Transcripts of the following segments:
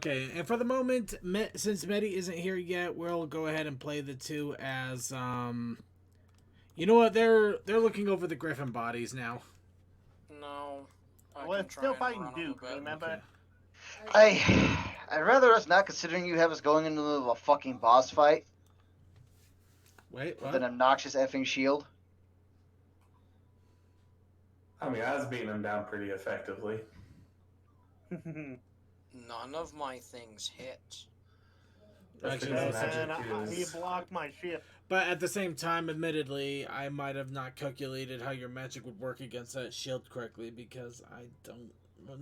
Okay, and for the moment, since Medi isn't here yet, we'll go ahead and play the two as You know what? They're looking over the Griffin bodies now. No. Well, it's still fighting Duke, remember? Okay. I'd rather us not, considering you have us going into a fucking boss fight Wait, with what? an obnoxious effing shield. I mean, I was beating him down pretty effectively. None of my things hit. Actually, because no, magic He is... blocked my ship. But at the same time, admittedly, I might have not calculated how your magic would work against that shield correctly because I don't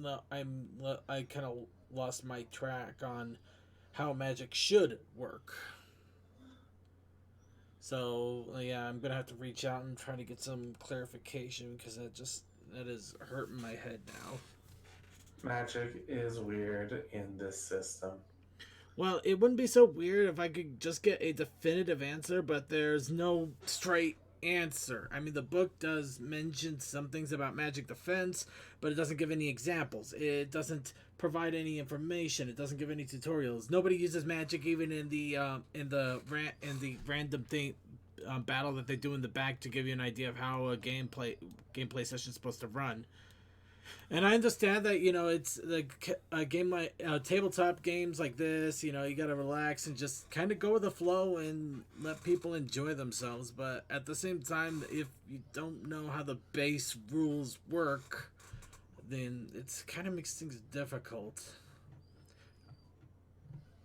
know. I kind of lost my track on how magic should work. So yeah, I'm gonna have to reach out and try to get some clarification because that is hurting my head now. Magic is weird in this system. Well, it wouldn't be so weird if I could just get a definitive answer, but there's no straight answer. I mean, the book does mention some things about magic defense, but it doesn't give any examples. It doesn't provide any information. It doesn't give any tutorials. Nobody uses magic even in the random thing battle that they do in the back to give you an idea of how a gameplay session is supposed to run. And I understand that, it's like a game like tabletop games like this, you gotta relax and just kind of go with the flow and let people enjoy themselves. But at the same time, if you don't know how the base rules work, then it's kind of makes things difficult.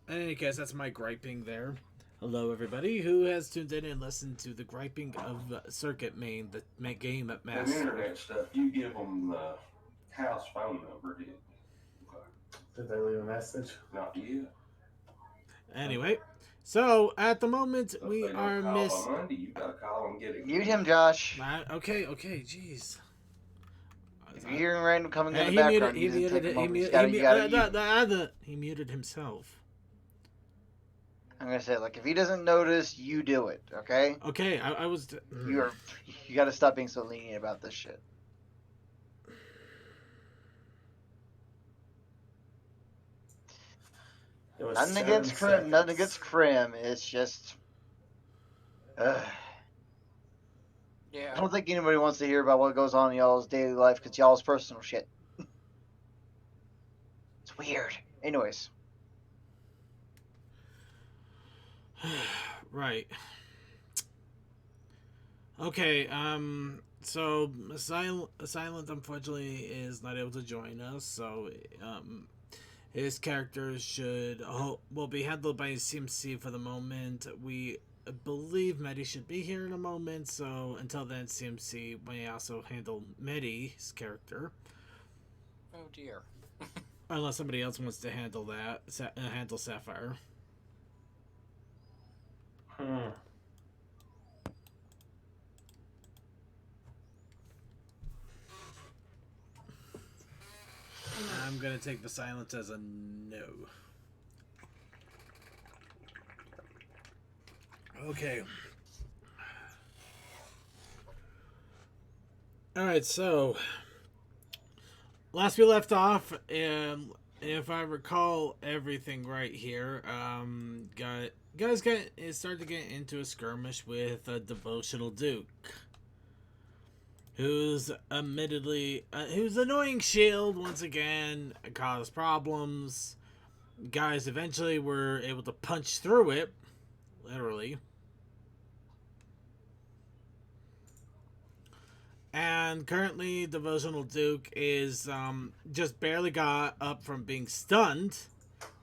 In any case, that's my griping there. Hello, everybody who has tuned in and listened to the griping of Circuit Main, the game at Mass. The internet stuff, you give them the house phone number, Did they leave a message? not you. Anyway, so at the moment So we if they are don't call on Monday, you gotta call and get it. Mute him, Josh. Okay, jeez. If you're hearing random coming in the He background, he muted himself. I'm gonna say, like, if he doesn't notice, you do it, okay? Okay, I was. You gotta stop being so lenient about this shit. Nothing against Krim. It's just, Yeah. I don't think anybody wants to hear about what goes on in y'all's daily life because y'all's personal shit. It's weird. Anyways. Right. Okay, so Silent unfortunately is not able to join us, so his characters will be handled by CMC for the moment. We believe Medi should be here in a moment, so until then CMC may also handle Medi's character. Oh dear. Unless somebody else wants to handle handle Sapphire. I'm gonna take the silence as a no. Okay. Alright, so last we left off, and if I recall everything right here, guys started to get into a skirmish with a devotional Duke, who's annoying shield once again, caused problems. Guys eventually were able to punch through it, literally. And currently, Devotional Duke is just barely got up from being stunned.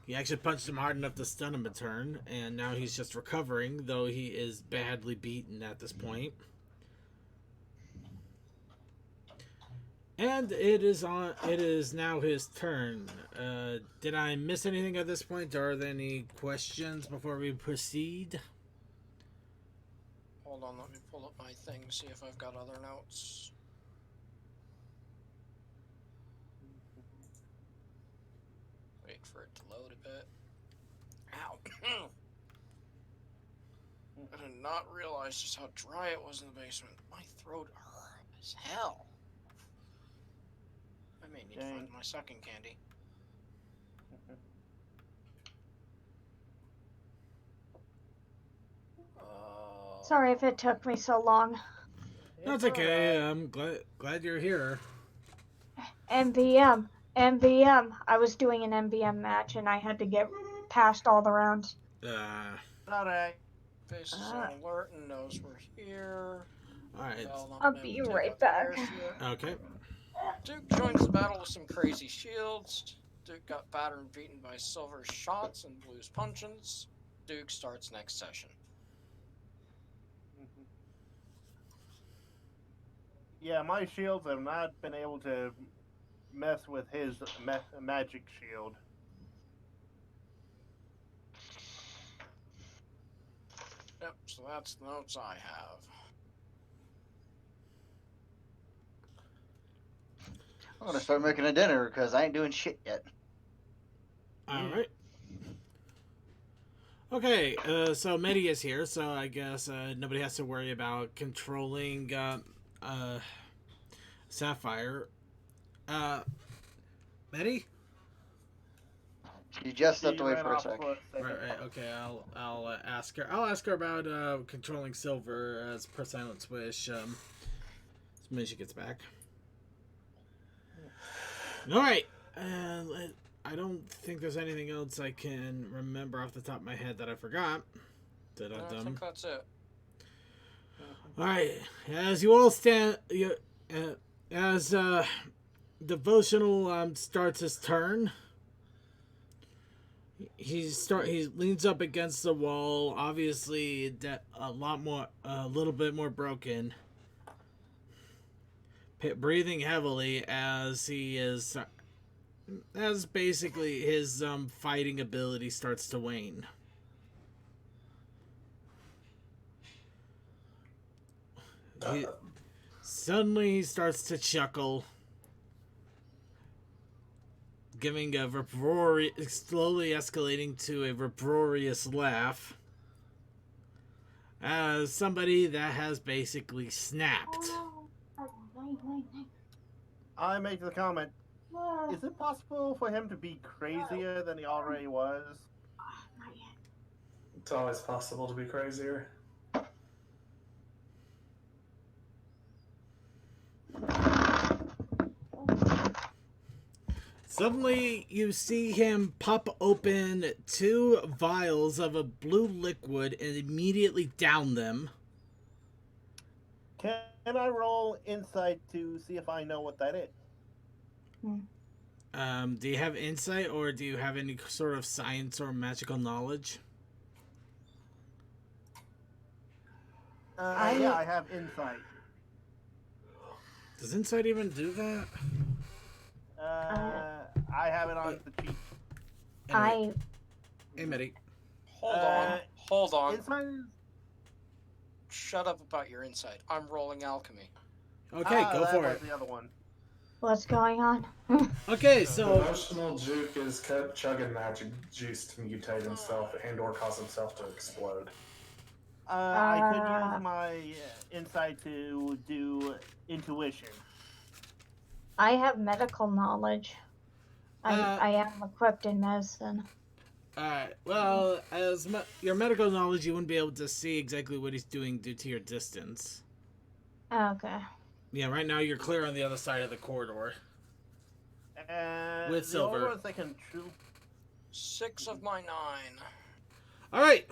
He actually punched him hard enough to stun him a turn, and now he's just recovering, though he is badly beaten at this point. And it is now his turn. Did I miss anything at this point? Are there any questions before we proceed? Hold on, let me pull up my thing, see if I've got other notes. Wait for it to load a bit. Ow. I did not realize just how dry it was in the basement. My throat hurt as hell. I may need to find my sucking candy. Sorry if it took me so long. That's okay. I'm glad you're here. MVM. I was doing an MVM match and I had to get past all the rounds. Alright. Face is on alert and knows we're here. Alright. I'll be right back. Okay. Duke joins the battle with some crazy shields. Duke got battered and beaten by Silver's shots and Blue's punches. Duke starts next session. Yeah, my shields have not been able to mess with his magic shield. Yep, so that's the notes I have. I'm gonna start making a dinner because I ain't doing shit yet. Alright. Okay, so Medi is here, so I guess nobody has to worry about controlling Sapphire. Medi? She just stepped She away ran for a off sec. Right, okay, I'll ask her. I'll ask her about controlling Silver as per Silent Wish as soon as she gets back. Alright, I don't think there's anything else I can remember off the top of my head that I forgot. I think that's it. Alright, as you all stand, as Devotional starts his turn, he leans up against the wall, obviously a little bit more broken, breathing heavily as basically his fighting ability starts to wane. Suddenly he starts to chuckle, giving slowly escalating to a uproarious laugh, as somebody that has basically snapped. I make the comment, is it possible for him to be crazier than he already was? It's always possible to be crazier. Suddenly, you see him pop open 2 vials of a blue liquid and immediately down them. Can I roll insight to see if I know what that is? Do you have insight, or do you have any sort of science or magical knowledge? Yeah, I have insight. Does insight even do that? I have it on the cheat. Hey, Medi. Hold on. Insight? Shut up about your insight. I'm rolling alchemy. Okay, go for that it. was the other one. What's going on? Okay, so Emotional Juke is chugging magic juice to mutate himself and/or cause himself to explode. I could use my insight to do intuition. I have medical knowledge. I am equipped in medicine. Alright, well, as your medical knowledge, you wouldn't be able to see exactly what he's doing due to your distance. Okay. Yeah, right now you're clear on the other side of the corridor. With Silver. 6 of my 9. Alright.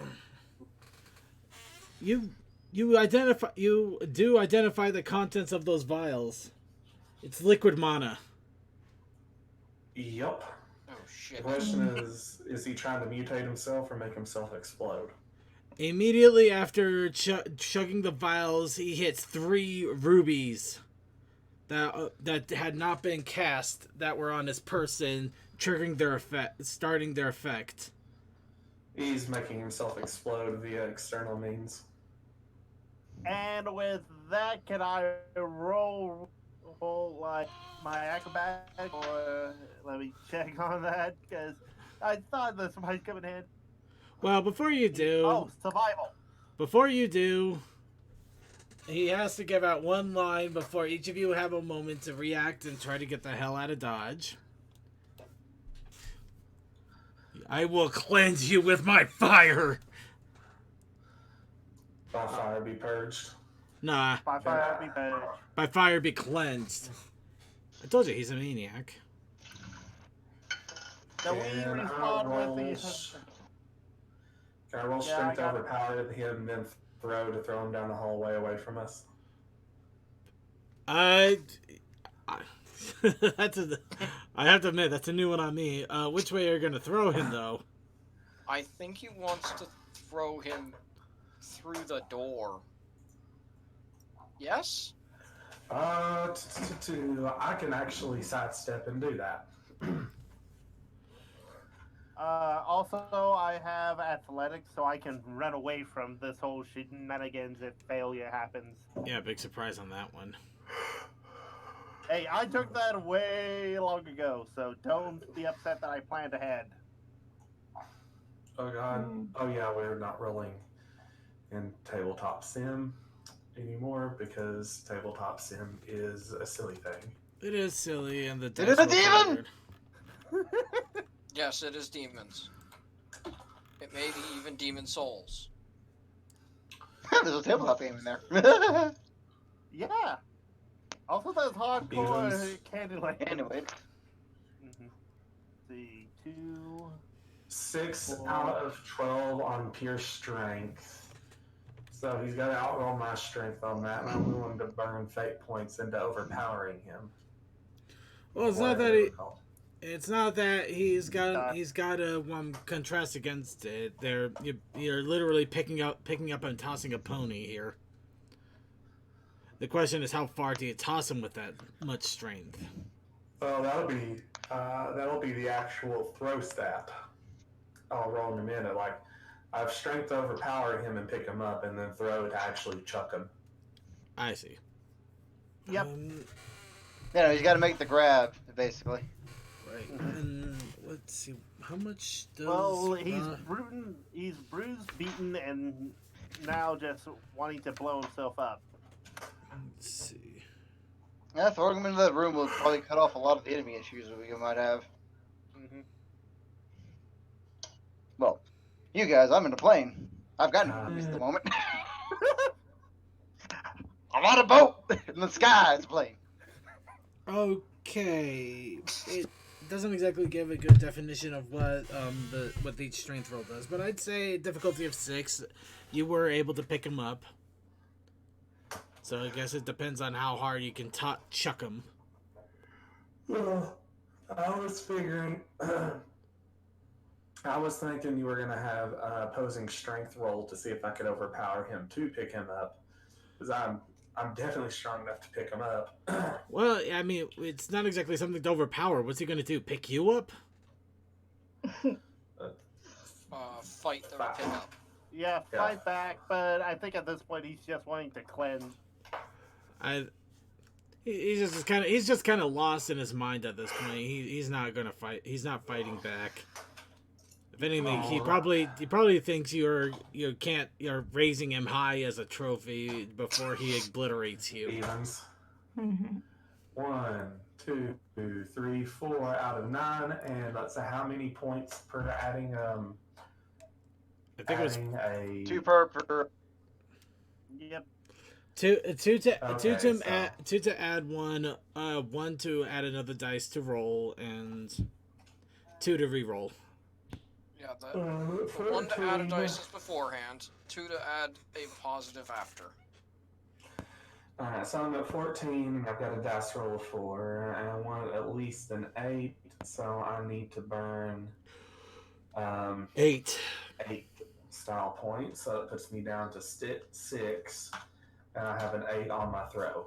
You do identify the contents of those vials. It's liquid mana. Yup. Oh shit. The question is he trying to mutate himself or make himself explode? Immediately after chugging the vials, he hits 3 rubies that had not been cast that were on his person, triggering their effect, starting their effect. He's making himself explode via external means. And with that, can I roll like my acrobat, or let me check on that, because I thought this might come in handy. Well, before you do... Oh, survival. Before you do, he has to give out 1 line before each of you have a moment to react and try to get the hell out of Dodge. I will cleanse you with my fire! By fire be purged. Nah, By fire be purged. by fire be cleansed. I told you he's a maniac. The we And I respond roll. with the. Can I roll Yeah, strength I got it. overpower him and then throw him down the hallway away from us? I that's a. I have to admit that's a new one on me. Which way are you gonna throw him though? I think he wants to throw him through the door. Yes? I can actually sidestep and do that. Also, I have athletics, so I can run away from this whole shenanigans if failure happens. Yeah, big surprise on that one. Hey, I took that way long ago, so don't be upset that I planned ahead. Oh god. Oh yeah, we're not rolling in tabletop sim anymore because tabletop sim is a silly thing. It is silly, and the It is a dice roll demon! forward. Yes, it is demons. It may be even demon souls. There's a tabletop game in there. Yeah. Also, there's hardcore Demons. Candyland. Anyway, Mhm. See, 2. 6 out of 12 on pure strength. So he's got to outroll my strength on that, and I'm willing to burn fate points into overpowering him. Well, it's not Whatever that they're called. it's not that he's got a contrast against it. You're literally picking up and tossing a pony here. The question is, how far do you toss him with that much strength? Well, that'll be the actual throw stat. I'll roll in a minute. Like, I have strength to overpower him and pick him up, and then throw to actually chuck him. I see. Yep. he's got to make the grab, basically. Right. And let's see, how much does? Well, he's bruised, beaten, and now just wanting to blow himself up. Let's see. Yeah, throwing him into that room will probably cut off a lot of the enemy issues that we might have. Mm-hmm. Well, you guys, I'm in a plane. I've got no enemies at the moment. I'm on a boat in the sky. It's a plane. Okay. It doesn't exactly give a good definition of what what each strength roll does, but I'd say difficulty of 6. You were able to pick him up. So I guess it depends on how hard you can chuck him. Well, I was figuring. I was thinking you were going to have an opposing strength roll to see if I could overpower him to pick him up. Because I'm definitely strong enough to pick him up. Well, I mean, it's not exactly something to overpower. What's he going to do? Pick you up? Fight the pickup. Yeah, fight back, but I think at this point he's just wanting to cleanse. He's just kind of lost in his mind at this point. He's not gonna fight. He's not fighting back. If anything, he probably thinks you're raising him high as a trophy before he obliterates you. Evens. Mm-hmm. 1, 2, 3, 4 out of 9, and let's say how many points per adding I think it was a 2 per. Yep. two to add one, 1 to add another dice to roll, and 2 to re-roll. Yeah, the 1 to add a dice is beforehand, 2 to add a positive after. Alright, so I'm at 14, I've got a dice roll of 4, and I want at least an 8, so I need to burn 8 style points, so it puts me down to 6, and I have an 8 on my throw.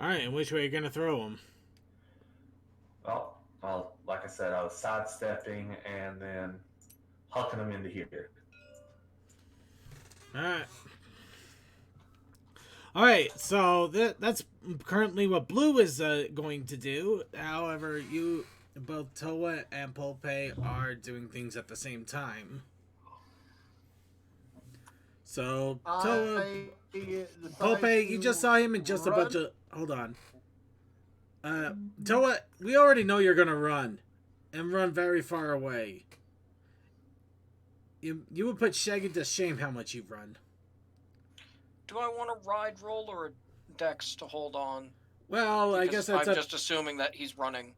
Alright, and which way are you gonna throw him? Well, like I said, I was sidestepping and then hucking them into here. Alright, so that's currently what Blue is going to do. However, both Toa and Pulpe are doing things at the same time. So, Toa, Pulpe, you just saw him in just a bunch of... Hold on. Toa, we already know you're gonna run. And run very far away. you would put Shaggy to shame how much you run. Do I want a ride roll or a dex to hold on? Well, I guess that's I'm just assuming that he's running.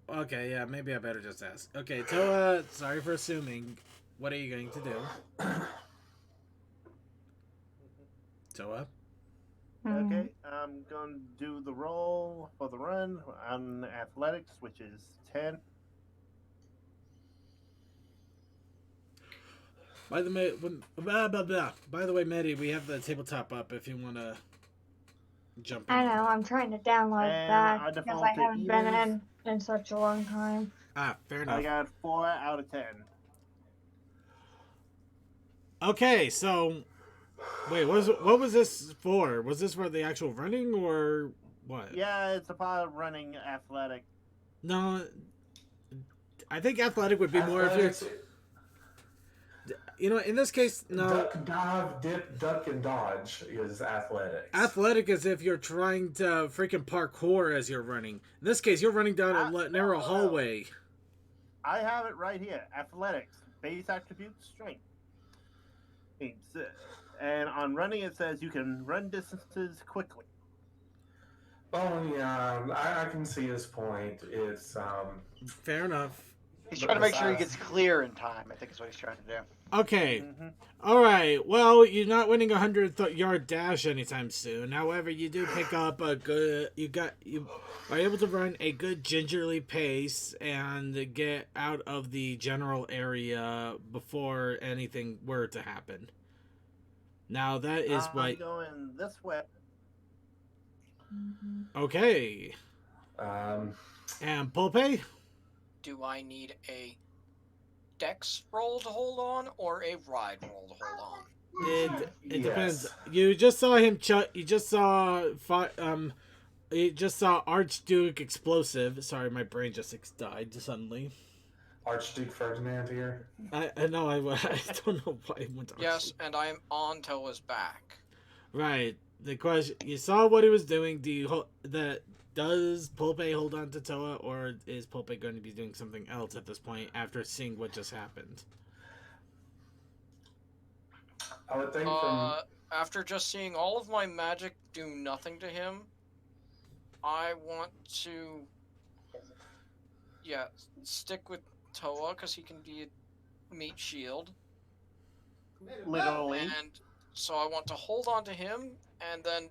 Okay, yeah, maybe I better just ask. Okay, Toa, sorry for assuming. What are you going to do? Toa? Okay, I'm going to do the roll for the run on athletics, which is 10. By the way, blah, blah, blah. By the way, Medi, we have the tabletop up if you want to jump in. I know, I'm trying to download And that I because default I to haven't been evens. in such a long time. Ah, fair I enough. got 4 out of 10. Okay, so wait, what was this for? Was this for the actual running or what? Yeah, it's about running athletic. No, I think athletic would be more if you're. You know, in this case, no. Duck, dive, dip, duck, and dodge is athletics. Athletic is if you're trying to freaking parkour as you're running. In this case, you're running down a narrow hallway. I have it right here. Athletics, base attribute, strength. And on running, it says you can run distances quickly. Oh yeah, I can see his point. It's Fair enough. He's trying to make sure he gets clear in time, I think is what he's trying to do. Okay. Mm-hmm. All right. Well, you're not winning a 100-yard dash anytime soon. However, you do pick up a good. You are able to run a good gingerly pace and get out of the general area before anything were to happen. Now that is I'm what. going this way. Okay. And Pulpe? Do I need a dex roll to hold on or a ride roll to hold on? It depends. You just saw him. You just saw. You just saw Archduke Explosive. Sorry, my brain just died suddenly. Archduke Ferdinand here. I know. I don't know why I went to Archduke. Yes, and I am on Toa's back. Right. The question: you saw what he was doing. Does Pulpe hold on to Toa, or is Pulpe going to be doing something else at this point after seeing what just happened? I would think After just seeing all of my magic do nothing to him, I want to, stick with Toa because he can be a meat shield. Literally. And so I want to hold on to him, and then,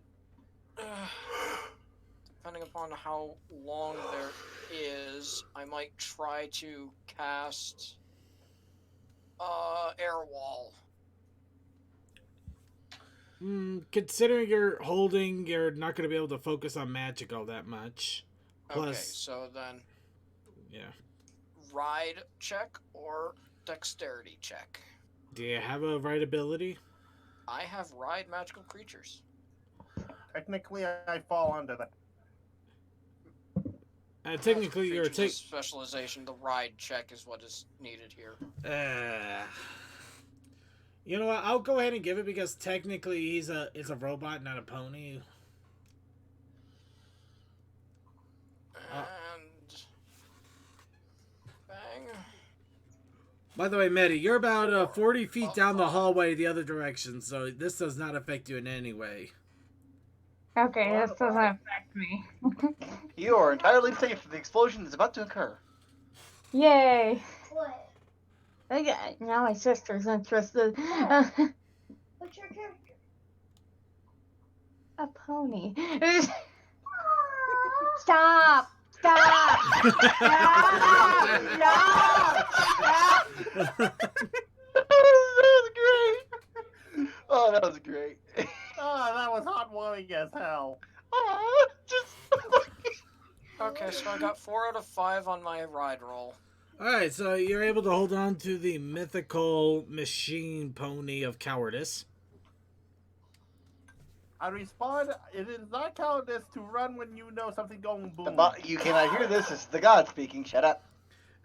depending upon how long there is, I might try to cast Air Wall. Considering you're holding, you're not going to be able to focus on magic all that much. Plus, Okay, so then yeah. ride check or dexterity check. Do you have a right ability? I have ride magical creatures. Technically, I fall under that. Technically, you're Creatures of specialization. The ride check is what is needed here. You know what? I'll go ahead and give it because technically he's a robot, not a pony. And bang. By the way, Medi, you're about 40 feet down the hallway the other direction, so this does not affect you in any way. Okay, this doesn't affect me. You are entirely safe from the explosion that's about to occur. Yay! What? Now my sister's interested. What's your character? A pony. Stop! Stop! Stop! Stop! That was great. Oh, that was great. Oh, that was heartwarming as hell. Oh, Okay, so I got 4 out of 5 on my ride roll. Alright, so you're able to hold on to the mythical machine pony of cowardice. I respond, it is not cowardice to run when you know something going boom. You cannot hear this. It's the god speaking. Shut up.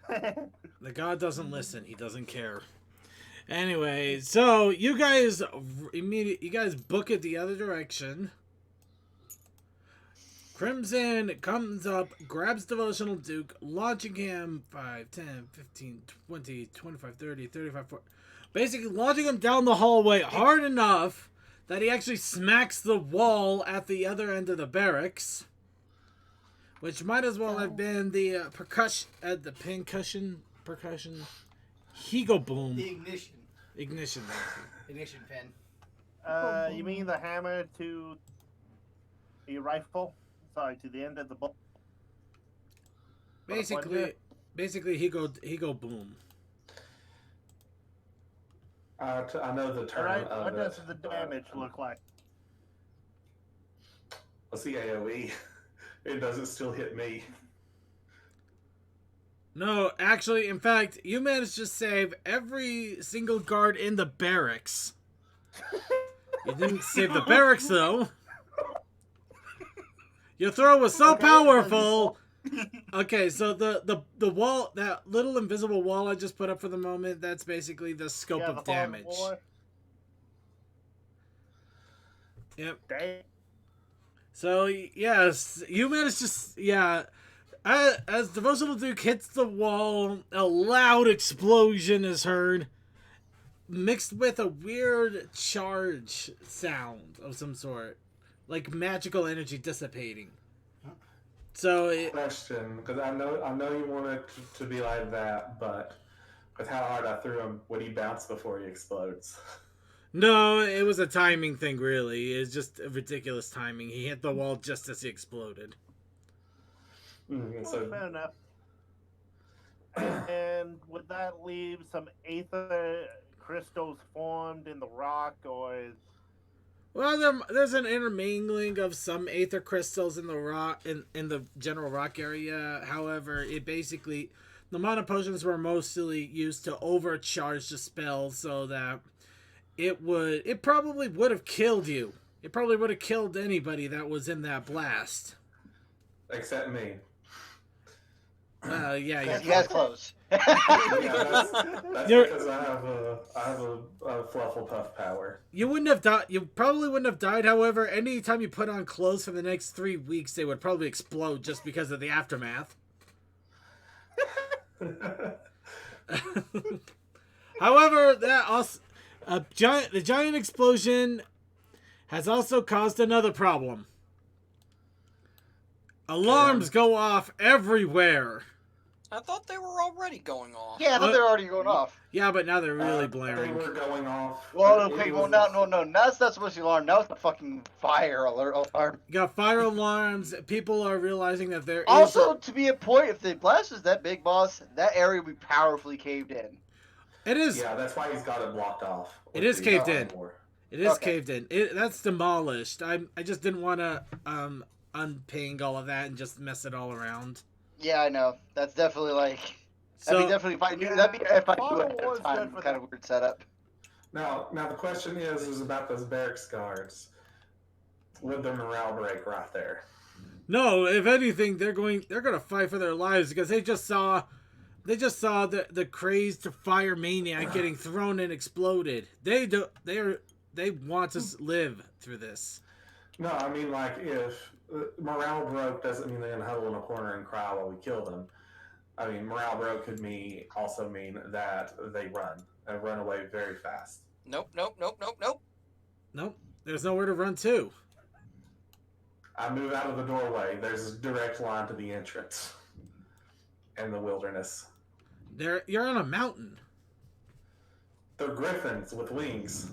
The god doesn't listen. He doesn't care. Anyway, so you guys book it the other direction. Crimson comes up, grabs Devotional Duke, launching him 5, 10, 15, 20, 25, 30, 35, 40. Basically, launching him down the hallway hard enough that he actually smacks the wall at the other end of the barracks. Which might as well have been the percussion. Hego boom. The ignition. Ignition. Ignition pin. You mean the hammer to the rifle? Sorry, to the end of the bolt. Basically, Hego boom. I know the term. Alright, what does the damage look like? What's the AOE? It doesn't still hit me. No, actually, in fact, you managed to save every single guard in the barracks. You didn't save the barracks, though. Your throw was so powerful. Okay, so the wall, that little invisible wall I just put up for the moment, that's basically the scope of damage. Yep. Dang. So, yes, you managed to, yeah. As Devotional Duke hits the wall, a loud explosion is heard, mixed with a weird charge sound of some sort, like magical energy dissipating. So, Question, because I know you want it to be like that, but with how hard I threw him, would he bounce before he explodes? no, it was a timing thing, really. It's just a ridiculous timing. He hit the wall just as he exploded. So fair enough. And would that leave some aether crystals formed in the rock, or is... Well, there's an intermingling of some aether crystals in the rock in the general rock area. However, it basically, the mana potions were mostly used to overcharge the spell, so that it probably would have killed you. It probably would have killed anybody that was in that blast. Except me. Yeah, You guys close. Yeah, that's because I have a Flufflepuff power. You wouldn't have died. You probably wouldn't have died. However, anytime you put on clothes for the next 3 weeks, they would probably explode just because of the aftermath. However, the giant explosion has also caused another problem. Alarms go off everywhere. I thought they were already going off. Yeah, I thought they were already going off. Yeah, but now they're really They blaring. were going off. Well, It okay, was- well, no. That's not supposed to be alarm. Now it's a fucking fire alert alarm. You got fire alarms. People are realizing that there is... Also, to be a point, if the blast is that big, boss, that area will be powerfully caved in. It is. Yeah, that's why he's got it blocked off. It is caved in. War. It is Okay. caved in. That's demolished. I just didn't want to unping all of that and just mess it all around. Yeah, I know. That's definitely like... So that'd be definitely if I knew. That'd be if I knew ahead of time. Kind of weird setup. Now the question is about those barracks guards. Would their morale break right there? no, if anything, they're gonna fight for their lives because they just saw the crazed fire maniac getting thrown and exploded. They want to live through this. No, I mean, like, if morale broke doesn't mean they're going to huddle in a corner and cry while we kill them. I mean, morale broke could also mean that they run away very fast. Nope. Nope, there's nowhere to run to. I move out of the doorway. There's a direct line to the entrance and the wilderness. You're on a mountain. They're griffins with wings.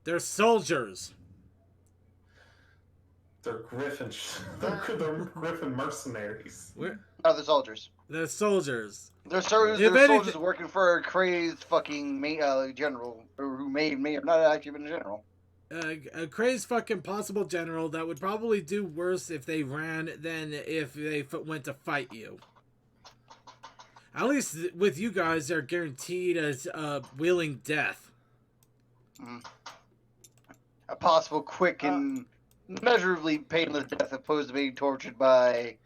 They're soldiers. They're griffin. They're griffin mercenaries. No, they're soldiers. They're soldiers. They're soldiers. If They're anything- soldiers working for a crazed fucking general, or who may have not actually been a general. A crazed fucking possible general that would probably do worse if they ran than if they went to fight you. At least with you guys, they're guaranteed as willing death. A possible quick and measurably painless death opposed to being tortured by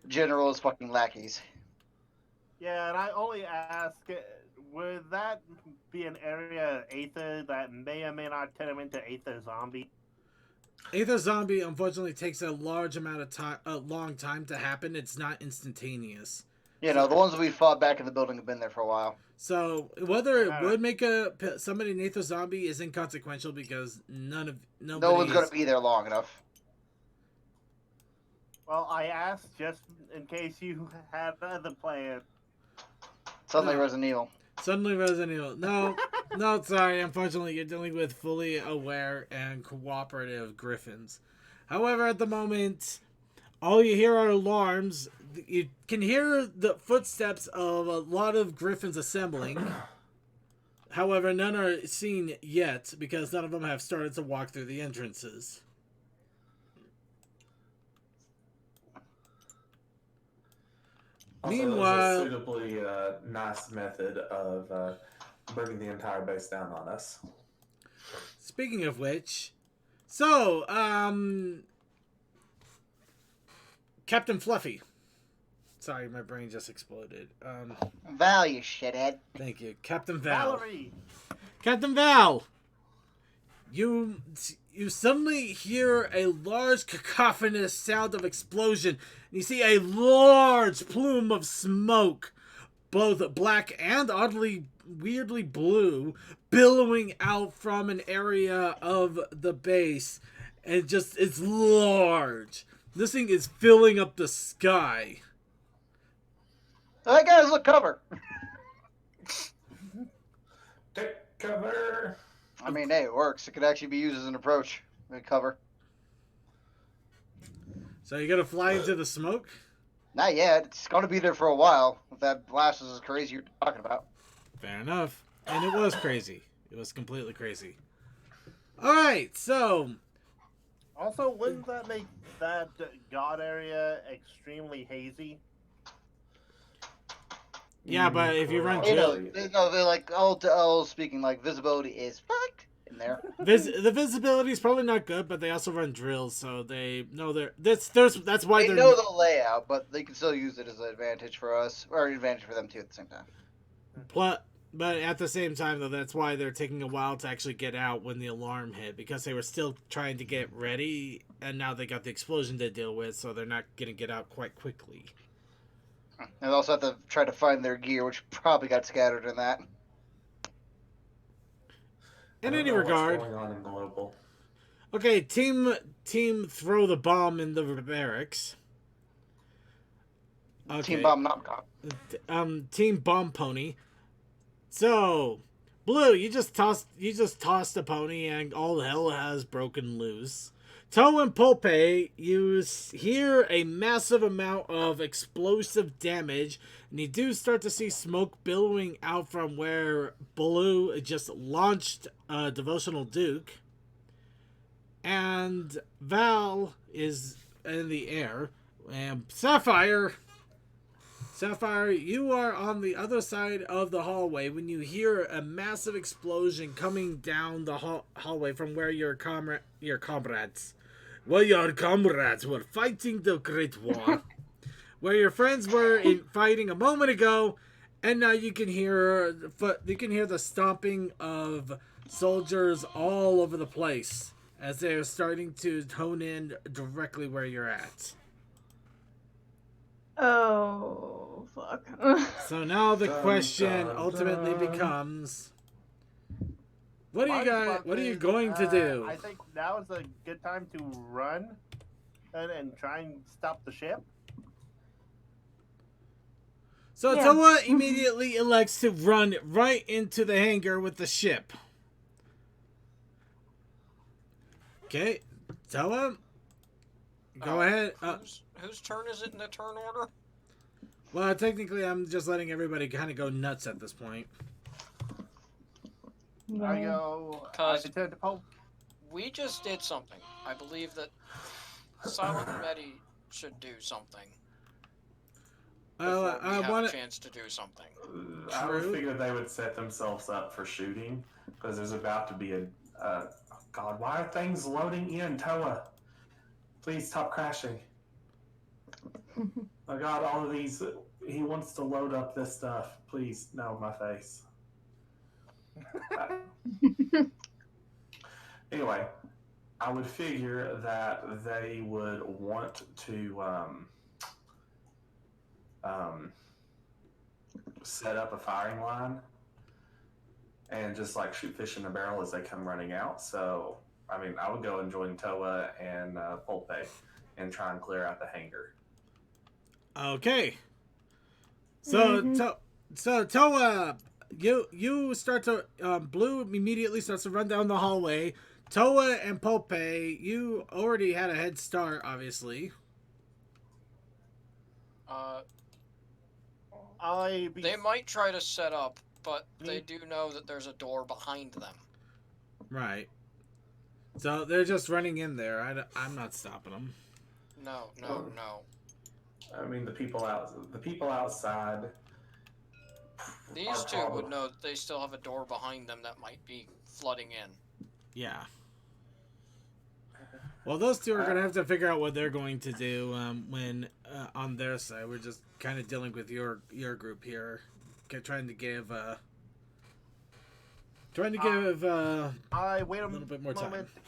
generals fucking lackeys. Yeah, and I only ask, would that be an area of Aether that may or may not turn him into Aether zombie? Aether Zombie unfortunately takes a large amount of time, a long time to happen. It's not instantaneous. You know, the ones that we fought back in the building have been there for a while. So whether it would make somebody an Aether Zombie is inconsequential because nobody. No one's going to be there long enough. Well, I asked just in case you had other plans. Suddenly Resident Evil. Suddenly Resident Evil. No, no, sorry. Unfortunately, you're dealing with fully aware and cooperative griffins. However, at the moment, all you hear are alarms. You can hear the footsteps of a lot of griffins assembling. However, none are seen yet because none of them have started to walk through the entrances. Also, Meanwhile, it was a suitably nice method of bringing the entire base down on us. speaking of which, so, Captain Fluffy. Sorry, my brain just exploded. Val, you shithead. Thank you. Captain Val. Valerie! Captain Val! You suddenly hear a large cacophonous sound of explosion. And you see a large plume of smoke, both black and oddly, weirdly blue, billowing out from an area of the base. And it's large. This thing is filling up the sky. Hey guys, look, cover. Take cover. I mean, hey, it works. It could actually be used as an approach. Cover. So you're gonna fly into the smoke? Not yet. It's going to be there for a while. If that blast is as crazy you're talking about. Fair enough. And it was crazy. It was completely crazy. Alright, so... Also, wouldn't that make that God area extremely hazy? Yeah, but if you run You know, drill... they're like, all speaking like visibility is fucked in there. The visibility is probably not good, but they also run drills, so they know that's why They they're... know the layout, but they can still use it as an advantage for us, or an advantage for them too at the same time. But at the same time, though, that's why they're taking a while to actually get out when the alarm hit, because they were still trying to get ready, and now they got the explosion to deal with, so they're not going to get out quite quickly. And they also have to try to find their gear, which probably got scattered in that. In any regard... What's going on in global? Okay, team throw the bomb in the barracks. Okay. Team Bomb Knockoff. Team Bomb Pony. So, Blue, you just tossed a pony and all hell has broken loose. Toe and Pulpe, you hear a massive amount of explosive damage, and you do start to see smoke billowing out from where Blue just launched a Devotional Duke. And Val is in the air. And Sapphire, you are on the other side of the hallway when you hear a massive explosion coming down the hallway from where your comrades were fighting the Great War. Where your friends were fighting a moment ago, and now you can hear the stomping of soldiers all over the place as they're starting to hone in directly where you're at. Oh, fuck. So now the question ultimately becomes, what are you going to do? I think now is a good time to run and try and stop the ship. So Yeah. Toa immediately elects to run right into the hangar with the ship. Okay, Toa, go ahead. Whose turn is it in the turn order? Well, technically, I'm just letting everybody kind of go nuts at this point. I go. I Cause- pretend to Pope. We just did something. I believe that Silent Medi should do something. Before we I have want a to. chance to do something. I would True. figure they would set themselves up for shooting because there's about to be oh God, why are things loading in, Toa? Please stop crashing. Oh God, all of these. He wants to load up this stuff. Please, no, my face. Anyway, I would figure that they would want to um, set up a firing line and just like shoot fish in a barrel as they come running out. So, I mean, I would go and join Toa and Pulpe and try and clear out the hangar. Okay. So, so Toa, you start to Blue immediately starts to run down the hallway. Toa and Pulpe, you already had a head start, obviously. They might try to set up, but they do know that there's a door behind them. Right. So they're just running in there. I'm not stopping them. No. I mean, the people outside. These two would know that they still have a door behind them that might be flooding in. Yeah. Well, those two are going to have to figure out what they're going to do when on their side. We're just kind of dealing with your group here, trying to give I wait a little bit more moment. time.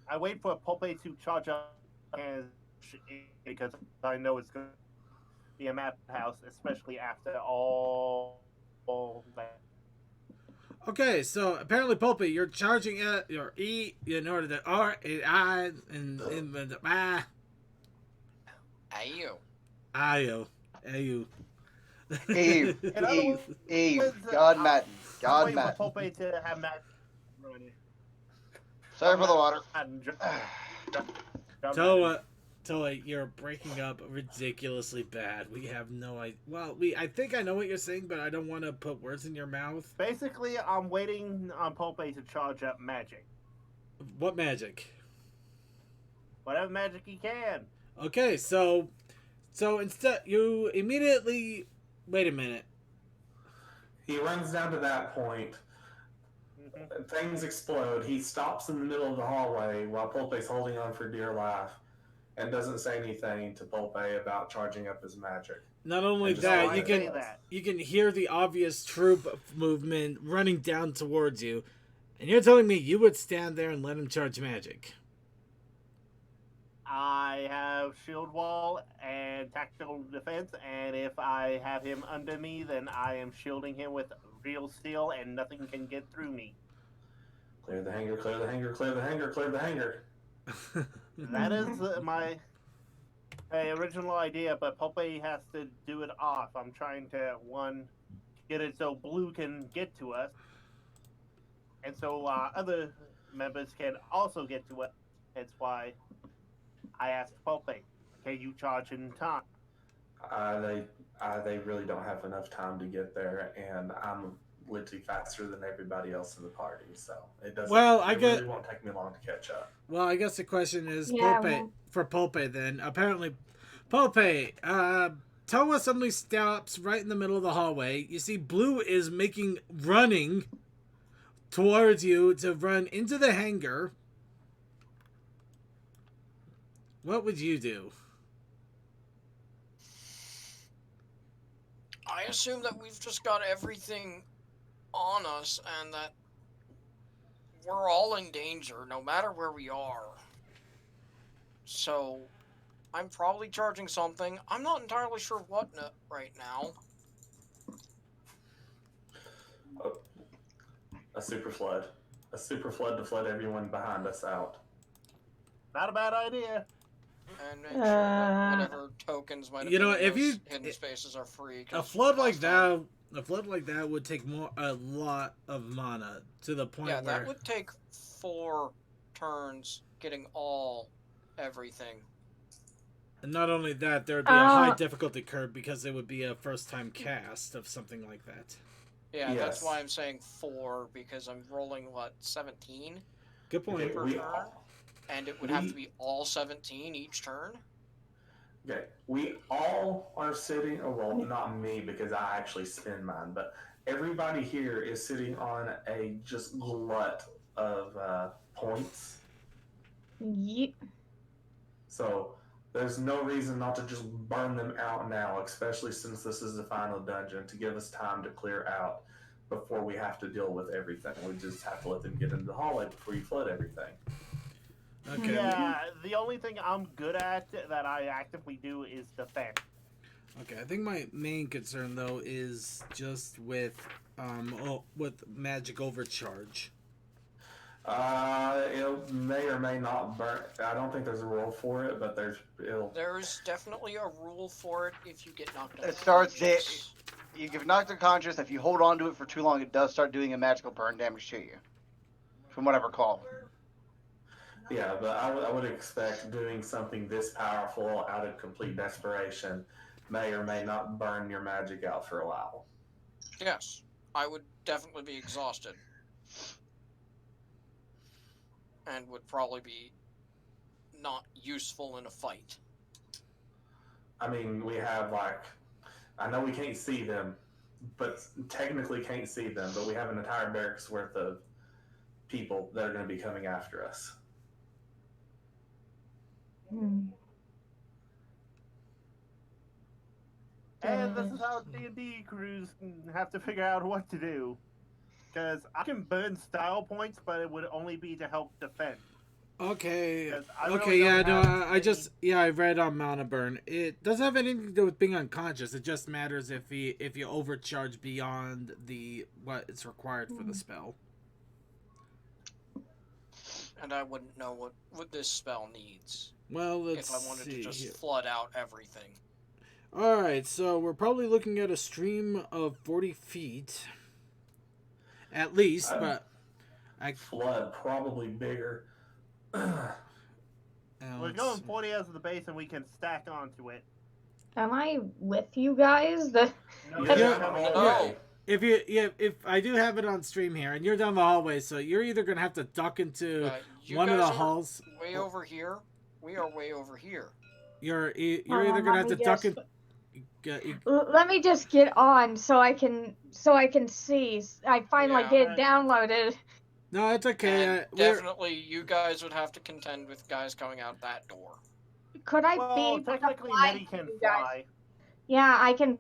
I wait for Pulpe to charge up because I know it's going to be a madhouse, especially after all that. Okay, so apparently, Pulpe, you're charging at your E in order to R, I, and the Ayo. Ayo. Eve, God Madden. God Wait Madden. for Pulpe to have Matt. Sorry for the water. Toa, you're breaking up ridiculously bad. We have no idea. Well, I think I know what you're saying, but I don't want to put words in your mouth. Basically, I'm waiting on Pulpe to charge up magic. What magic? Whatever magic he can. Okay, so instead, you immediately... Wait a minute. He runs down to that point. Things explode. He stops in the middle of the hallway while Pulpe's holding on for dear life and doesn't say anything to Pulpe about charging up his magic. Not only that, you can hear the obvious troop movement running down towards you, and you're telling me you would stand there and let him charge magic. I have shield wall and tactical defense, and if I have him under me, then I am shielding him with real steel, and nothing can get through me. Clear the hangar, clear the hangar, clear the hangar, clear the hangar. That is my original idea, but Pulpe has to do it off. I'm trying to, get it so Blue can get to us, and so other members can also get to us. That's why I asked Pulpe, can you charge in time? They really don't have enough time to get there, and I'm literally faster than everybody else in the party, so it doesn't. Well, really won't take me long to catch up. Well, I guess the question is for Pulpe then. Apparently, Pulpe, Toa suddenly stops right in the middle of the hallway. You see Blue is running towards you to run into the hangar. What would you do? I assume that we've just got everything on us and that we're all in danger no matter where we are. So I'm probably charging something. I'm not entirely sure what right now. A super flood. A super flood to flood everyone behind us out. Not a bad idea. And make sure that whatever tokens might have been in those hidden spaces are free. A flood like that would take a lot of mana to the point where... Yeah, that would take 4 turns getting everything. And not only that, there would be a high difficulty curve because it would be a first-time cast of something like that. Yeah, yes. That's why I'm saying 4, because I'm rolling, 17? Good point. Per turn? And it would have to be all 17 each turn? Okay, we all are sitting, well, not me because I actually spend mine, but everybody here is sitting on a just glut of points. Yep. So there's no reason not to just burn them out now, especially since this is the final dungeon, to give us time to clear out before we have to deal with everything. We just have to let them get into the hallway before you flood everything. Okay. Yeah, the only thing I'm good at that I actively do is defend. Okay, I think my main concern though is just with magic overcharge. It may or may not burn. I don't think there's a rule for it, but There's definitely a rule for it if you get knocked It unconscious. starts. You get knocked unconscious. If you hold on to it for too long, it does start doing a magical burn damage to you. From what I recall. Yeah, but I would expect doing something this powerful out of complete desperation may or may not burn your magic out for a while. Yes, I would definitely be exhausted. And would probably be not useful in a fight. I mean, we have I know we can't see them, but technically can't see them, but we have an entire barracks worth of people that are going to be coming after us. And this is how D&D crews have to figure out what to do. Because I can burn style points, but it would only be to help defend. Okay. I Okay. really Yeah. don't No. have I read on Mana Burn. It doesn't have anything to do with being unconscious. It just matters if you overcharge beyond what is required for the spell. And I wouldn't know what this spell needs. Well, let's if I wanted see to just here. flood out everything. All right. So we're probably looking at a stream of 40 feet, at least. But flood probably bigger. We're going 40 as the base, and we can stack onto it. Am I with you guys? No. If I do have it on stream here, and you're down the hallway, so you're either gonna have to duck into one of the halls. Way over here. We are way over here. You're either gonna have to duck in. Let me just get on so I can see. I finally get it downloaded. No, it's okay. Definitely, you guys would have to contend with guys coming out that door. Could I Well, be technically, fly Nettie can you guys? fly. Yeah, I can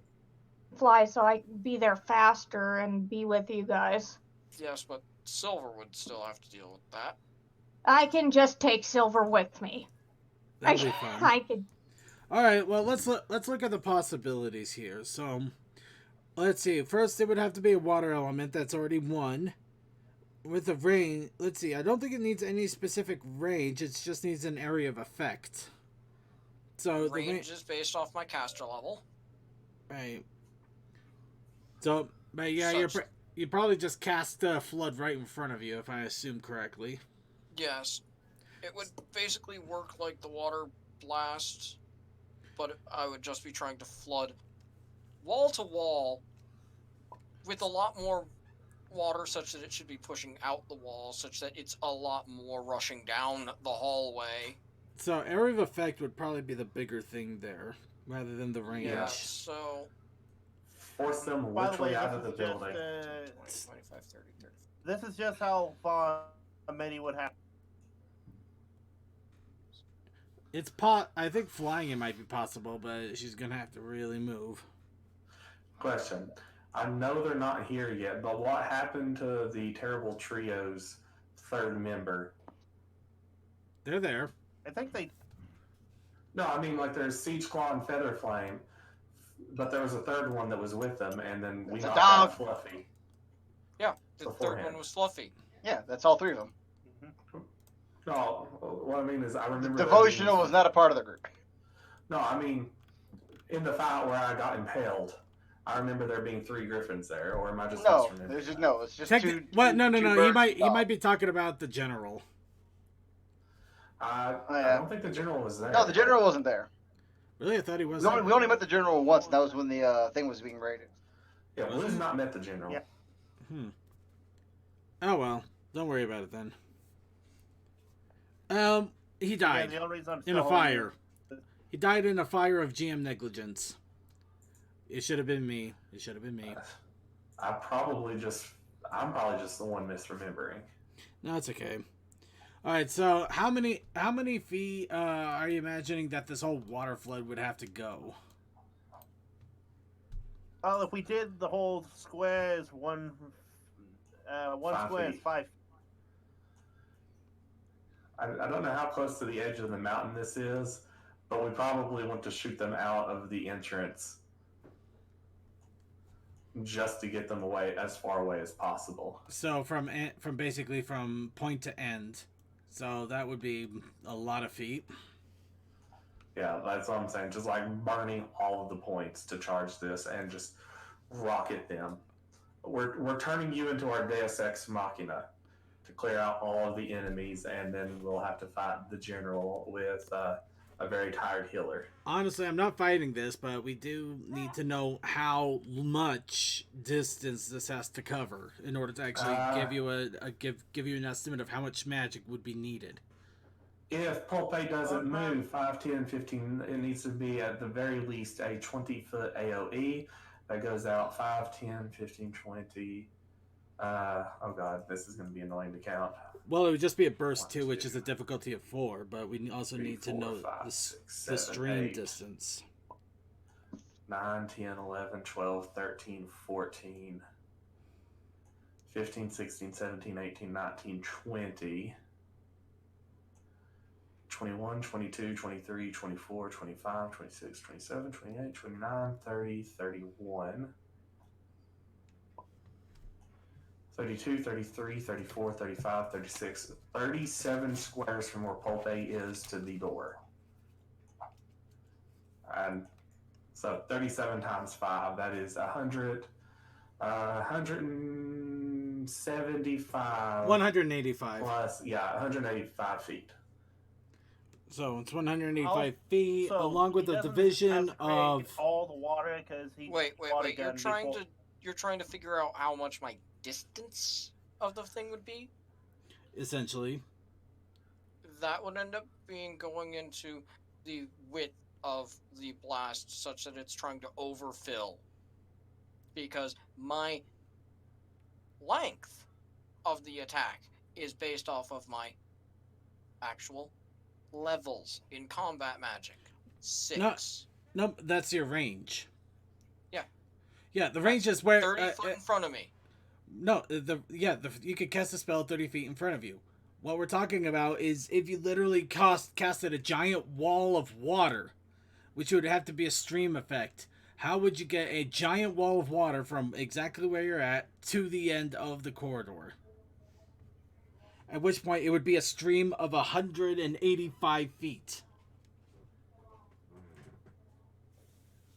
fly, so I can be there faster and be with you guys. Yes, but Silver would still have to deal with that. I can just take Silver with me. That'll be fun. I could. All right. Well, let's look at the possibilities here. So, let's see. First, it would have to be a water element. That's already one. With the rain, let's see. I don't think it needs any specific range. It just needs an area of effect. So range is based off my caster level. Right. So, but yeah, you probably just cast flood right in front of you, if I assume correctly. Yes, it would basically work like the water blast, but I would just be trying to flood wall to wall with a lot more water, such that it should be pushing out the wall, such that it's a lot more rushing down the hallway. So area of effect would probably be the bigger thing there, rather than the range. Yeah, so force them literally out of the building. 20, 25, 30, 30. This is just how far many would have. It's I think flying it might be possible, but she's gonna have to really move. Question. I know they're not here yet, but what happened to the Terrible Trio's third member? They're there. I think they. No, I mean, there's Siege Claw and Feather Flame, but there was a third one that was with them, and then we knocked out Fluffy. Yeah, the third one was Fluffy. Yeah, that's all three of them. No, what I mean is I remember... Devotional was not a part of the group. No, I mean, in the fight where I got impaled, I remember there being 3 griffins there, or am I just misremembering? It's just two. What? No. He might be talking about the general. I don't think the general was there. No, the general wasn't there. Really? I thought he was. We only met the general once, and that was when the thing was being raided. Yeah, Blue's not met the general. Yeah. Oh well, don't worry about it then. He died in a fire. He died in a fire of GM negligence. It should have been me. I'm probably just the one misremembering. No, it's okay. All right, so how many feet are you imagining that this whole water flood would have to go? Well, if we did the whole square is one 5 square is feet. 5. I don't know how close to the edge of the mountain this is, but we probably want to shoot them out of the entrance just to get them away as far away as possible. So from basically from point to end, so that would be a lot of feet. Yeah, that's what I'm saying. Just like burning all of the points to charge this and just rocket them. We're turning you into our Deus Ex Machina to clear out all of the enemies, and then we'll have to fight the general with a very tired healer. Honestly, I'm not fighting this, but we do need to know how much distance this has to cover in order to actually give you give you an estimate of how much magic would be needed. If Pulpe doesn't move 5, 10, 15, it needs to be at the very least a 20-foot AoE that goes out 5, 10, 15, 20. Oh god, this is going to be annoying to count. Well, it would just be a burst too, which is a difficulty of 4, but we also 3, need 4, to know 5, the 6, 7, stream 8, distance. 9, 10, 11, 12, 13, 14, 15, 16, 17, 18, 19, 20, 21, 22, 23, 24, 25, 26, 27, 28, 29, 30, 31, 32, 33, 34, 35, 36, 37 squares from where Pulpe is to the door. And so 37 times 5, that is 100, 175. 185. Plus, 185 feet. So it's 185 feet, So along with he the doesn't division have to create of. all the water because he Wait. water You're gun trying before- to figure out how much my distance of the thing would be? Essentially. That would end up being going into the width of the blast such that it's trying to overfill. Because my length of the attack is based off of my actual levels in combat magic. 6. No, that's your range. Yeah. Yeah, the range is where 30 foot in front of me. No, you could cast a spell 30 feet in front of you. What we're talking about is if you literally casted a giant wall of water, which would have to be a stream effect. How would you get a giant wall of water from exactly where you're at to the end of the corridor? At which point it would be a stream of 185 feet.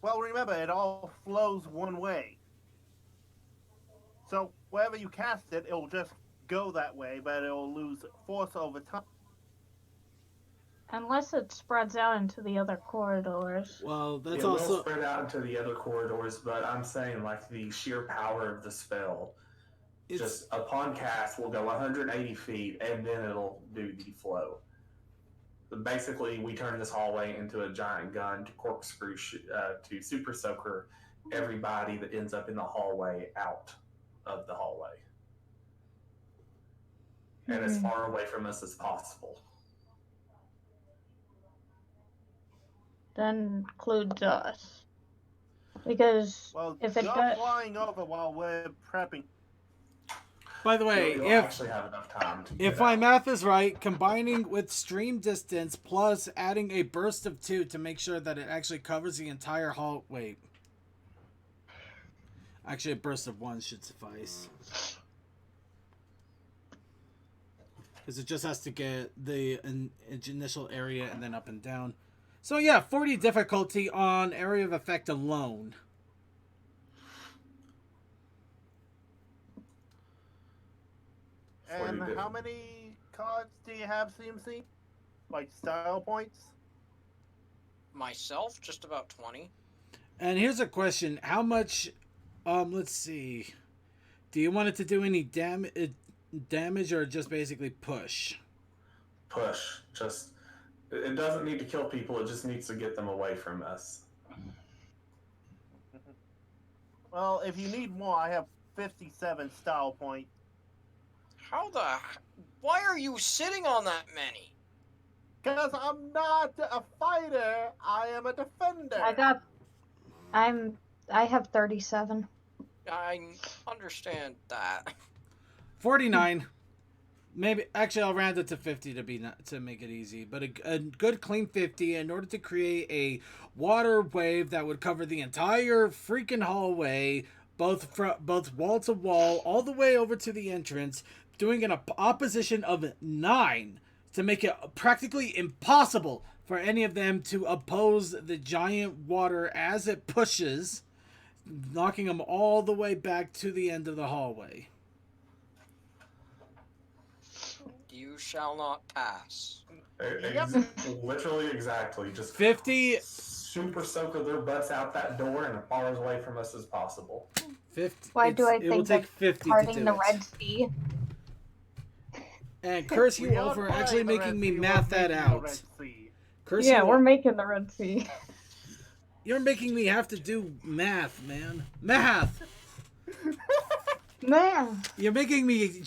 Well, remember, it all flows one way. So wherever you cast it, it'll just go that way, but it'll lose force over time. Unless it spreads out into the other corridors. Well, that's It will also spread out into the other corridors, but I'm saying like the sheer power of the spell, just upon cast will go 180 feet and then it'll do the flow. But basically, we turn this hallway into a giant gun to corkscrew to super soaker everybody that ends up in the hallway out of the hallway. And as far away from us as possible. That includes us. Because Well, if it you're does... flying over while we're prepping. By the way, You'll if actually have enough time to get my out. math is right, combining with stream distance plus adding a burst of 2 to make sure that it actually covers the entire hall. Wait. Actually, a burst of 1 should suffice. Because it just has to get the initial area and then up and down. So yeah, 40 difficulty on area of effect alone. And how many cards do you have, CMC? Like style points? Myself, just about 20. And here's a question: how much? Let's see. Do you want it to do any damage or just basically push? Push. Just it doesn't need to kill people, it just needs to get them away from us. Well, if you need more, I have 57 style points. Why are you sitting on that many? Because I'm not a fighter, I am a defender. I have 37. I understand that. 49. Maybe actually I'll round it to 50 to make it easy, but a good clean 50 in order to create a water wave that would cover the entire freaking hallway, both wall to wall, all the way over to the entrance, doing an opposition of 9 to make it practically impossible for any of them to oppose the giant water as it pushes, knocking them all the way back to the end of the hallway. You shall not pass. Literally exactly. Just 50. super soak their butts out that door and as far away from us as possible. 50. Why do I It will think take of 50 to parting do the it. Red Sea? And curse you We all are for playing actually the Red making me Sea, we're math that making the out. Red Sea. Curse Yeah, you we're all. making the Red Sea. You're making me have to do math, man. Math. Man. You're making me have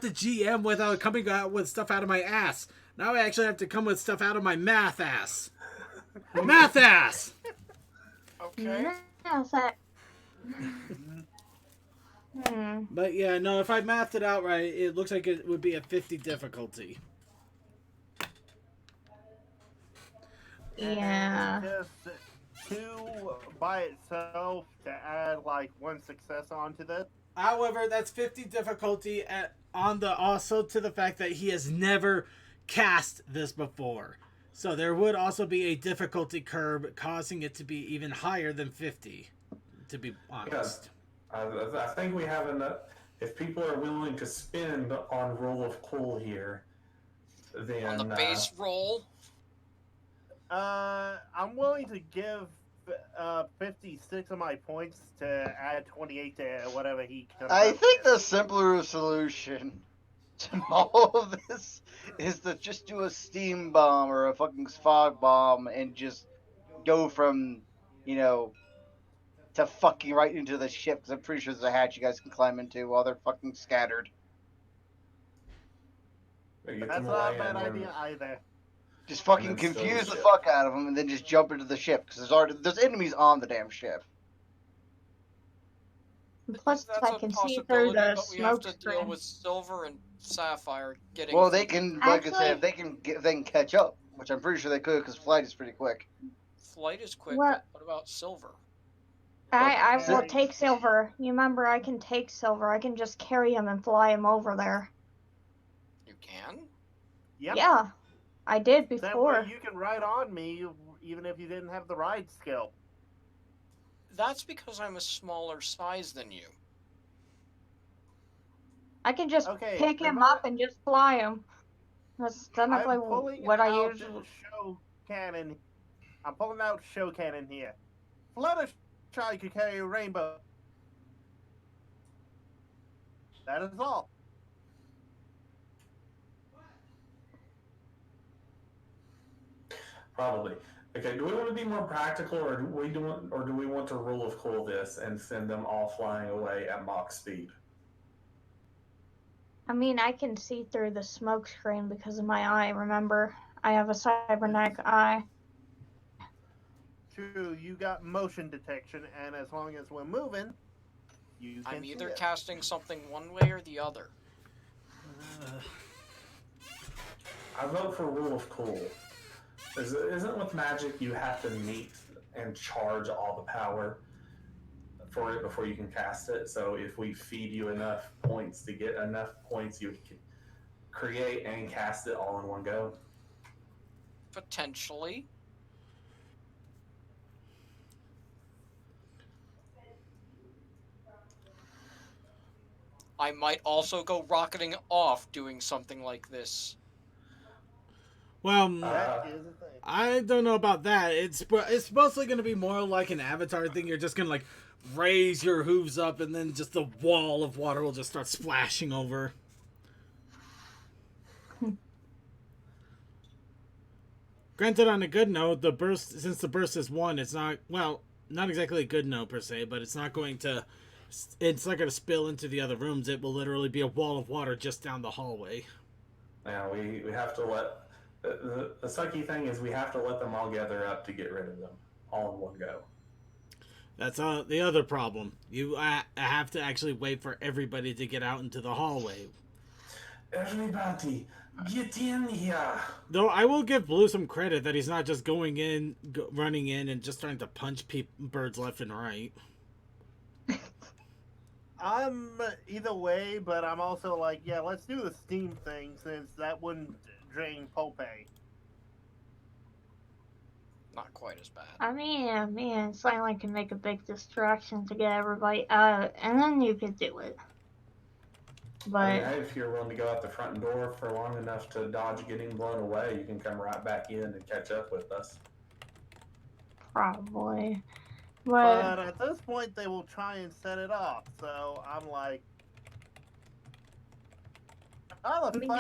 to GM without coming out with stuff out of my ass. Now I actually have to come with stuff out of my math ass. Math ass. Okay. Yeah, that. But yeah, no, if I mathed it out right, it looks like it would be a 50 difficulty. Yeah. And just 2 by itself to add like 1 success onto that. However, that's 50 difficulty on the also to the fact that he has never cast this before. So there would also be a difficulty curve causing it to be even higher than 50, to be honest. Yeah, I think we have enough. If people are willing to spend on Roll of Cool here, then... On the base roll? I'm willing to give 56 of my points to add 28 to whatever he comes I up think with. the simpler solution to all of this is to just do a steam bomb or a fucking fog bomb and just go from, to fucking right into the ship, because I'm pretty sure there's a hatch you guys can climb into while they're fucking scattered. That's not a bad idea either. Just fucking And then confuse still the the fuck out of them and then just jump into the ship, because there's enemies on the damn ship. Plus, That's I a can see through possibility, the but we have smoke to deal screen. with Silver and Sapphire getting... Well, they can, like I said, Actually- if they can catch up, which I'm pretty sure they could, because flight is pretty quick. Flight is quick, What? but what about Silver? I will Carry- take Silver. You remember, I can take Silver. I can just carry him and fly him over there. You can? Yep. Yeah, I did That way before. you can ride on me even if you didn't have the ride skill. That's because I'm a smaller size than you. I can just Okay, pick him remember- up and just fly him. That's technically I'm pulling what I out usually. show cannon. I'm pulling out show cannon here. Fluttershy could carry a rainbow. That is all. Probably. Okay, do we want to be more practical, or do we want to Rule of Cool this and send them all flying away at Mach speed? I mean, I can see through the smoke screen because of my eye. Remember, I have a cybernetic eye. True, you got motion detection, and as long as we're moving, you can I'm see either it. casting something one way or the other. I vote for Rule of Cool. Isn't with magic you have to meet and charge all the power for it before you can cast it? So if we feed you enough points to get enough points, you can create and cast it all in one go. Potentially. I might also go rocketing off doing something like this. Well, That is a thing. I don't know about that. It's mostly going to be more like an Avatar thing. You're just going to like raise your hooves up, and then just the wall of water will just start splashing over. Granted, on a good note, since the burst is 1, it's not not exactly a good note per se, but it's not going to spill into the other rooms. It will literally be a wall of water just down the hallway. Now we have to let the sucky thing is we have to let them all gather up to get rid of them all in one go. That's the other problem. You have to actually wait for everybody to get out into the hallway. Everybody, get in here. Though I will give Blue some credit that he's not just running in, and just trying to punch birds left and right. I'm either way, but I'm also like, yeah, let's do the Steam thing since that wouldn't drain Pope. Not quite as bad. I mean, Silent can make a big distraction to get everybody out, and then you could do it. But I mean, if you're willing to go out the front door for long enough to dodge getting blown away, you can come right back in and catch up with us. probably. But at this point, they will try and set it off. So I'm like,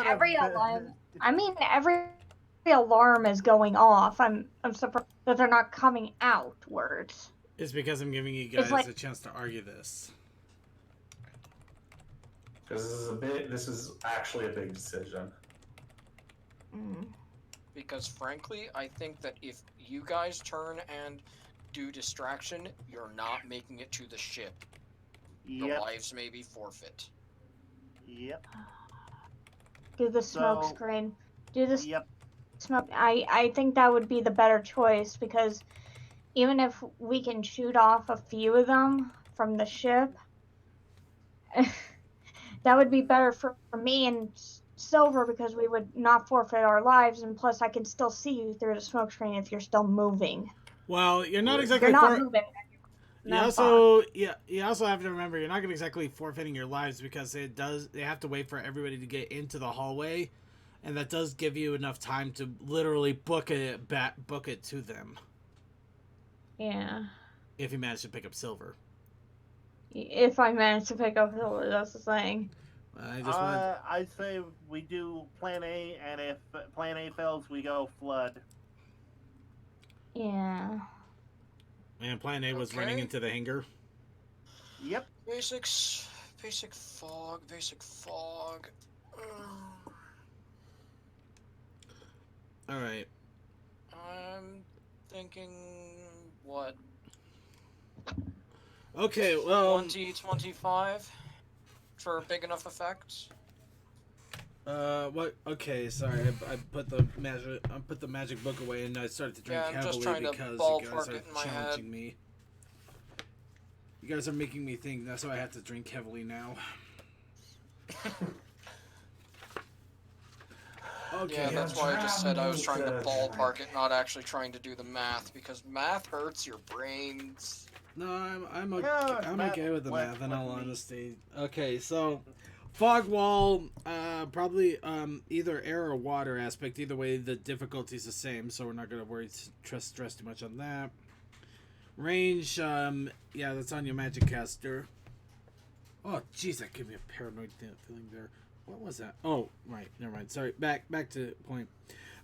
every alarm is going off. I'm surprised that they're not coming outwards. It's because I'm giving you guys a chance to argue this. Because this is actually a big decision. Because frankly, I think that if you guys turn and do distraction, you're not making it to the ship. Yep. Your lives may be forfeit. Yep. Do the smoke screen. Do this. Yep. Smoke. I think that would be the better choice, because even if we can shoot off a few of them from the ship, that would be better for me and Silver, because we would not forfeit our lives, and plus I can still see you through the smoke screen if you're still moving. Well, you're not exactly. You're not moving. You also have to remember you're not going to exactly forfeiting your lives, because they have to wait for everybody to get into the hallway, and that does give you enough time to literally book it to them. Yeah. If you manage to pick up Silver. If I manage to pick up Silver, that's the thing. I'd say we do Plan A, and if Plan A fails, we go Flood. Yeah. And Plan A was running into the hangar. Yep. Basic fog. All right. I'm thinking what? Okay, well, 2025 for a big enough effect. What? Okay, sorry. I put the magic book away, and I started to drink heavily because you guys are challenging me. You guys are making me think. That's why I have to drink heavily now. Okay. Yeah, that's why I just said I was trying to ballpark it, not actually trying to do the math, because math hurts your brains. No, I'm okay with the math, in all honesty. Okay, so fog wall, probably either air or water aspect. Either way, the difficulty is the same, so we're not gonna stress too much on that. Range, yeah, that's on your magic caster. Oh, jeez, that gave me a paranoid feeling there. What was that? Oh, right, never mind. Sorry, back to point.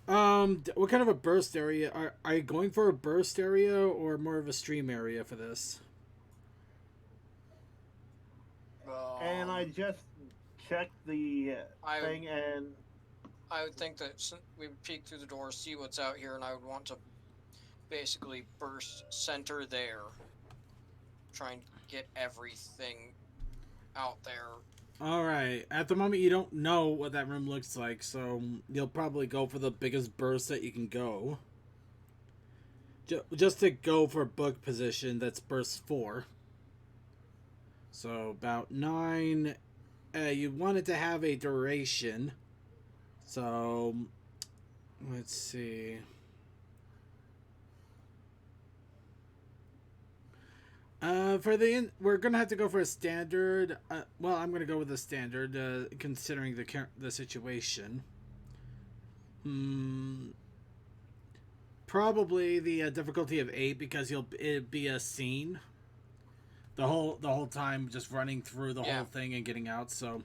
What kind of a burst area? Are you going for a burst area or more of a stream area for this? And I just checked the thing, and I would think that we would peek through the door, see what's out here, and I would want to basically burst center there. Try and get everything out there. Alright, at the moment you don't know what that room looks like, so you'll probably go for the biggest burst that you can go. Just to go for book position, that's burst 4. So about 9. You want it to have a duration. So, let's see. We're gonna have to go for a standard. Well, I'm gonna go with a standard, considering the situation. Probably the difficulty of 8, because it'd be a scene. The whole time, just running through the whole thing and getting out. So,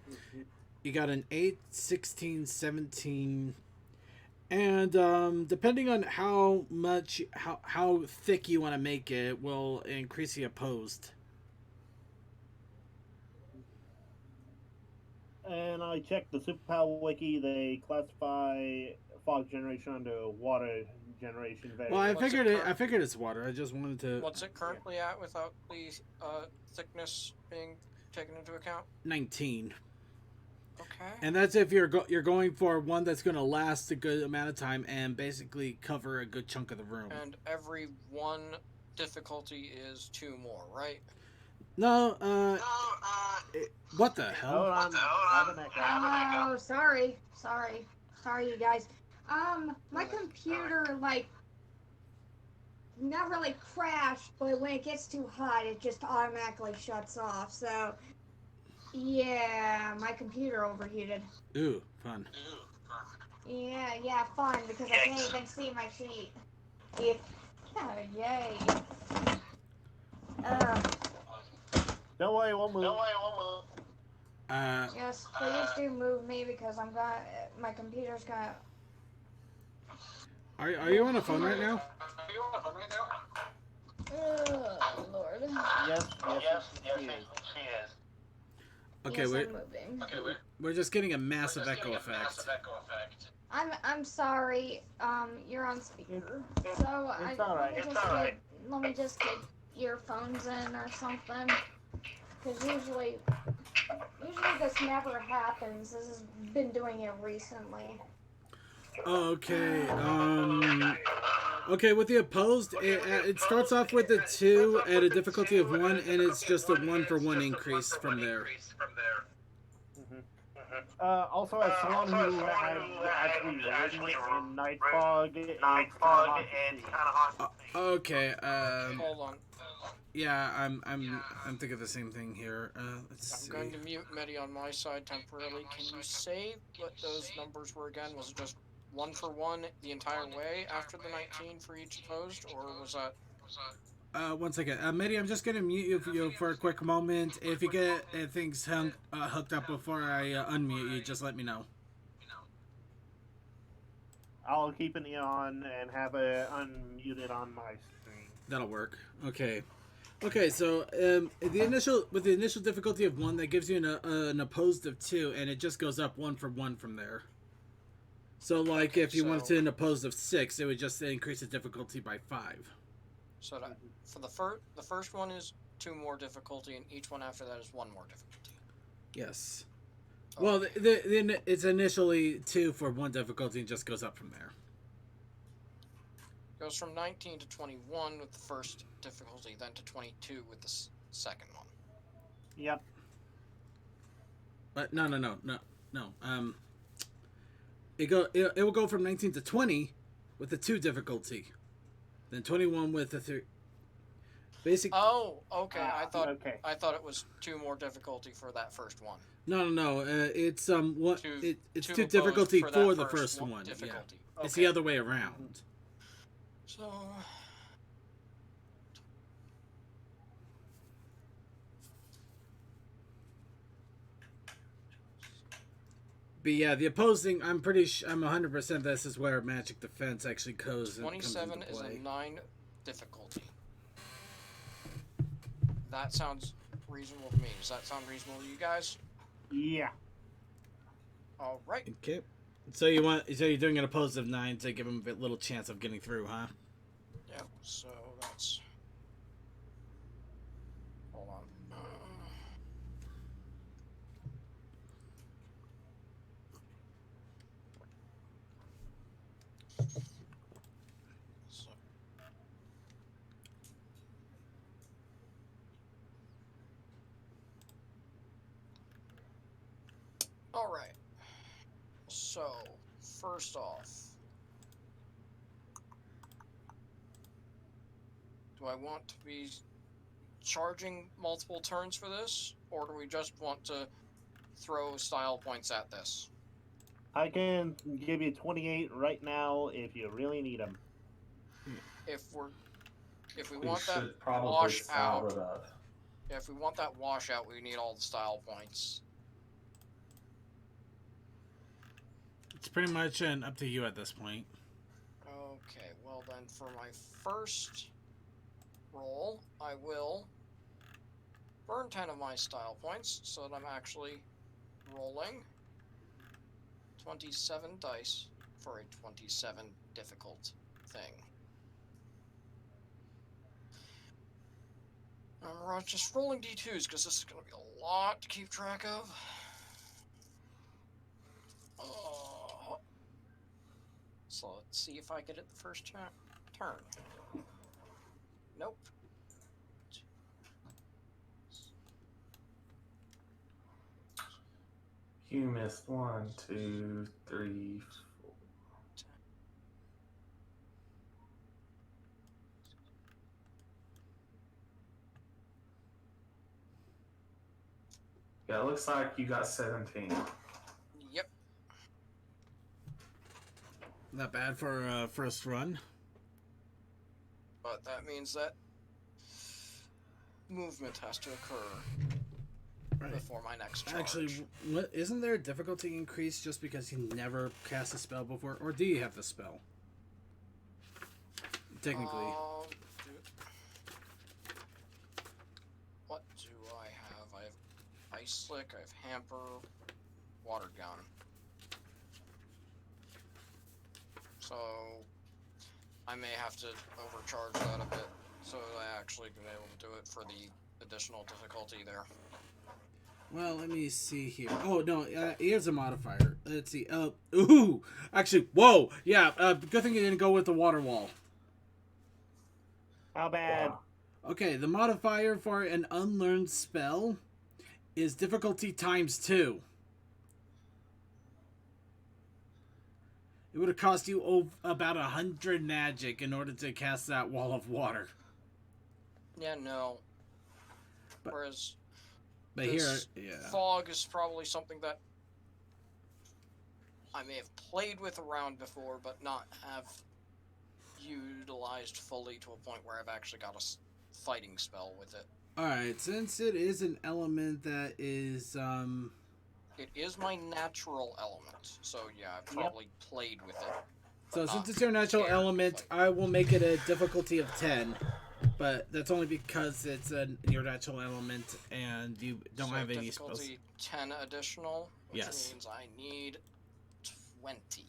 you got an 8, 16, 17. And depending on how thick you want to make it, will increase the opposed. And I checked the Superpower Wiki. They classify fog generation onto water generation. Very Well, I What's it figured it. current- I figured it's water. I just wanted to. What's it currently at without the thickness being taken into account? 19. Okay. And that's if you're going for one that's going to last a good amount of time and basically cover a good chunk of the room. And every one difficulty is 2 more, right? No, what the hell? Hold on. I have an echo. Oh, sorry, you guys. My computer not really crashed, but when it gets too hot, it just automatically shuts off. So, yeah, my computer overheated. Ooh, fun. Yeah, fun because I can't even see my sheet. Yeah, yay. Don't worry, we'll move. Yes, please do move me because my computer's gonna. Are you on a phone right now? Oh, Lord. Yes, she is. Okay, Yes, we're I'm moving. we're just getting a massive echo effect. I'm sorry. You're on speaker. So It's alright. let me just get earphones in or something. Because usually this never happens. This has been doing it recently. Okay. Okay, with the opposed, it starts off with a 2 at a difficulty of 1, and it's just a 1-for-1 increase from there. Also, as someone who had actually written in Night Fog, it's kind of hard to see. Okay. Hold on. Yeah, I'm thinking the same thing here. Let's I'm see. going to mute Medi on my side temporarily. Can you say what those numbers were again? Was it just 1-for-1 the entire way after the 19 for each opposed, or was that? 1 second. Mehdi, I'm just gonna mute you for a quick moment. If you get things hooked up before I unmute you, just let me know. I'll keep an ear on and have it unmuted on my screen. That'll work. Okay. Okay, so with the initial difficulty of 1, that gives you an opposed of 2, and it just goes up 1-for-1 from there. So, like, Okay, if you wanted so- to an opposed of 6, it would just increase the difficulty by 5. So that, for the first one is 2 more difficulty, and each one after that is 1 more difficulty. Yes. Okay. Well, it's initially 2 for 1 difficulty and just goes up from there. Goes from 19 to 21 with the first difficulty, then to 22 with the second one. Yep. But no. It will go from 19 to 20 with the 2 difficulty, then 21 with the 3. Basic. Oh, okay. Okay. I thought it was 2 more difficulty for that first one. No. It's what it's 2 opposed difficulty that for the first one. difficulty. Yeah. Okay. It's the other way around. So. But yeah, the opposing, I'm 100% this is where magic defense actually goes. 27 is a 9 difficulty. That sounds reasonable to me. Does that sound reasonable to you guys? Yeah. All right. Okay. So you're doing an opposed of 9 to give him a little chance of getting through, huh? Yep. So that's. Hold on. So. All right. So, first off, do I want to be charging multiple turns for this, or do we just want to throw style points at this? I can give you 28 right now if you really need them. If we We want that should probably wash style out, it up. if we want that washout, we need all the style points. It's pretty much up to you at this point. Okay, well then for my first roll, I will burn 10 of my style points so that I'm actually rolling 27 dice for a 27 difficult thing. I'm just rolling d2s because this is going to be a lot to keep track of. So let's see if I get it the first turn. Nope. You missed 1, 2, 3, 4. Yeah, it looks like you got 17. Yep. Not bad for a first run. But that means that movement has to occur before my next charge. Actually, isn't there a difficulty increase just because you never cast a spell before? Or do you have the spell? Technically. What do I have? I have Ice Slick, I have Hamper, Water Gun. So I may have to overcharge that a bit so I actually can be able to do it for the additional difficulty there. Well, let me see here. Oh, no, here's a modifier. Let's see. Ooh! Actually, whoa! Yeah, good thing you didn't go with the water wall. How bad? Okay, the modifier for an unlearned spell is difficulty times 2. It would have cost you about 100 magic in order to cast that wall of water. Yeah, no. But- Whereas But here, this yeah. fog is probably something that I may have played with around before, but not have utilized fully to a point where I've actually got a fighting spell with it. Alright, since it is an element that is, It is my natural element, so yeah, I've probably played with it. So but since not it's your natural scared to element, fight. I will make it a difficulty of 10. But that's only because it's your natural element and you don't So have any spells. difficulty 10 additional, which Yes. means I need 20.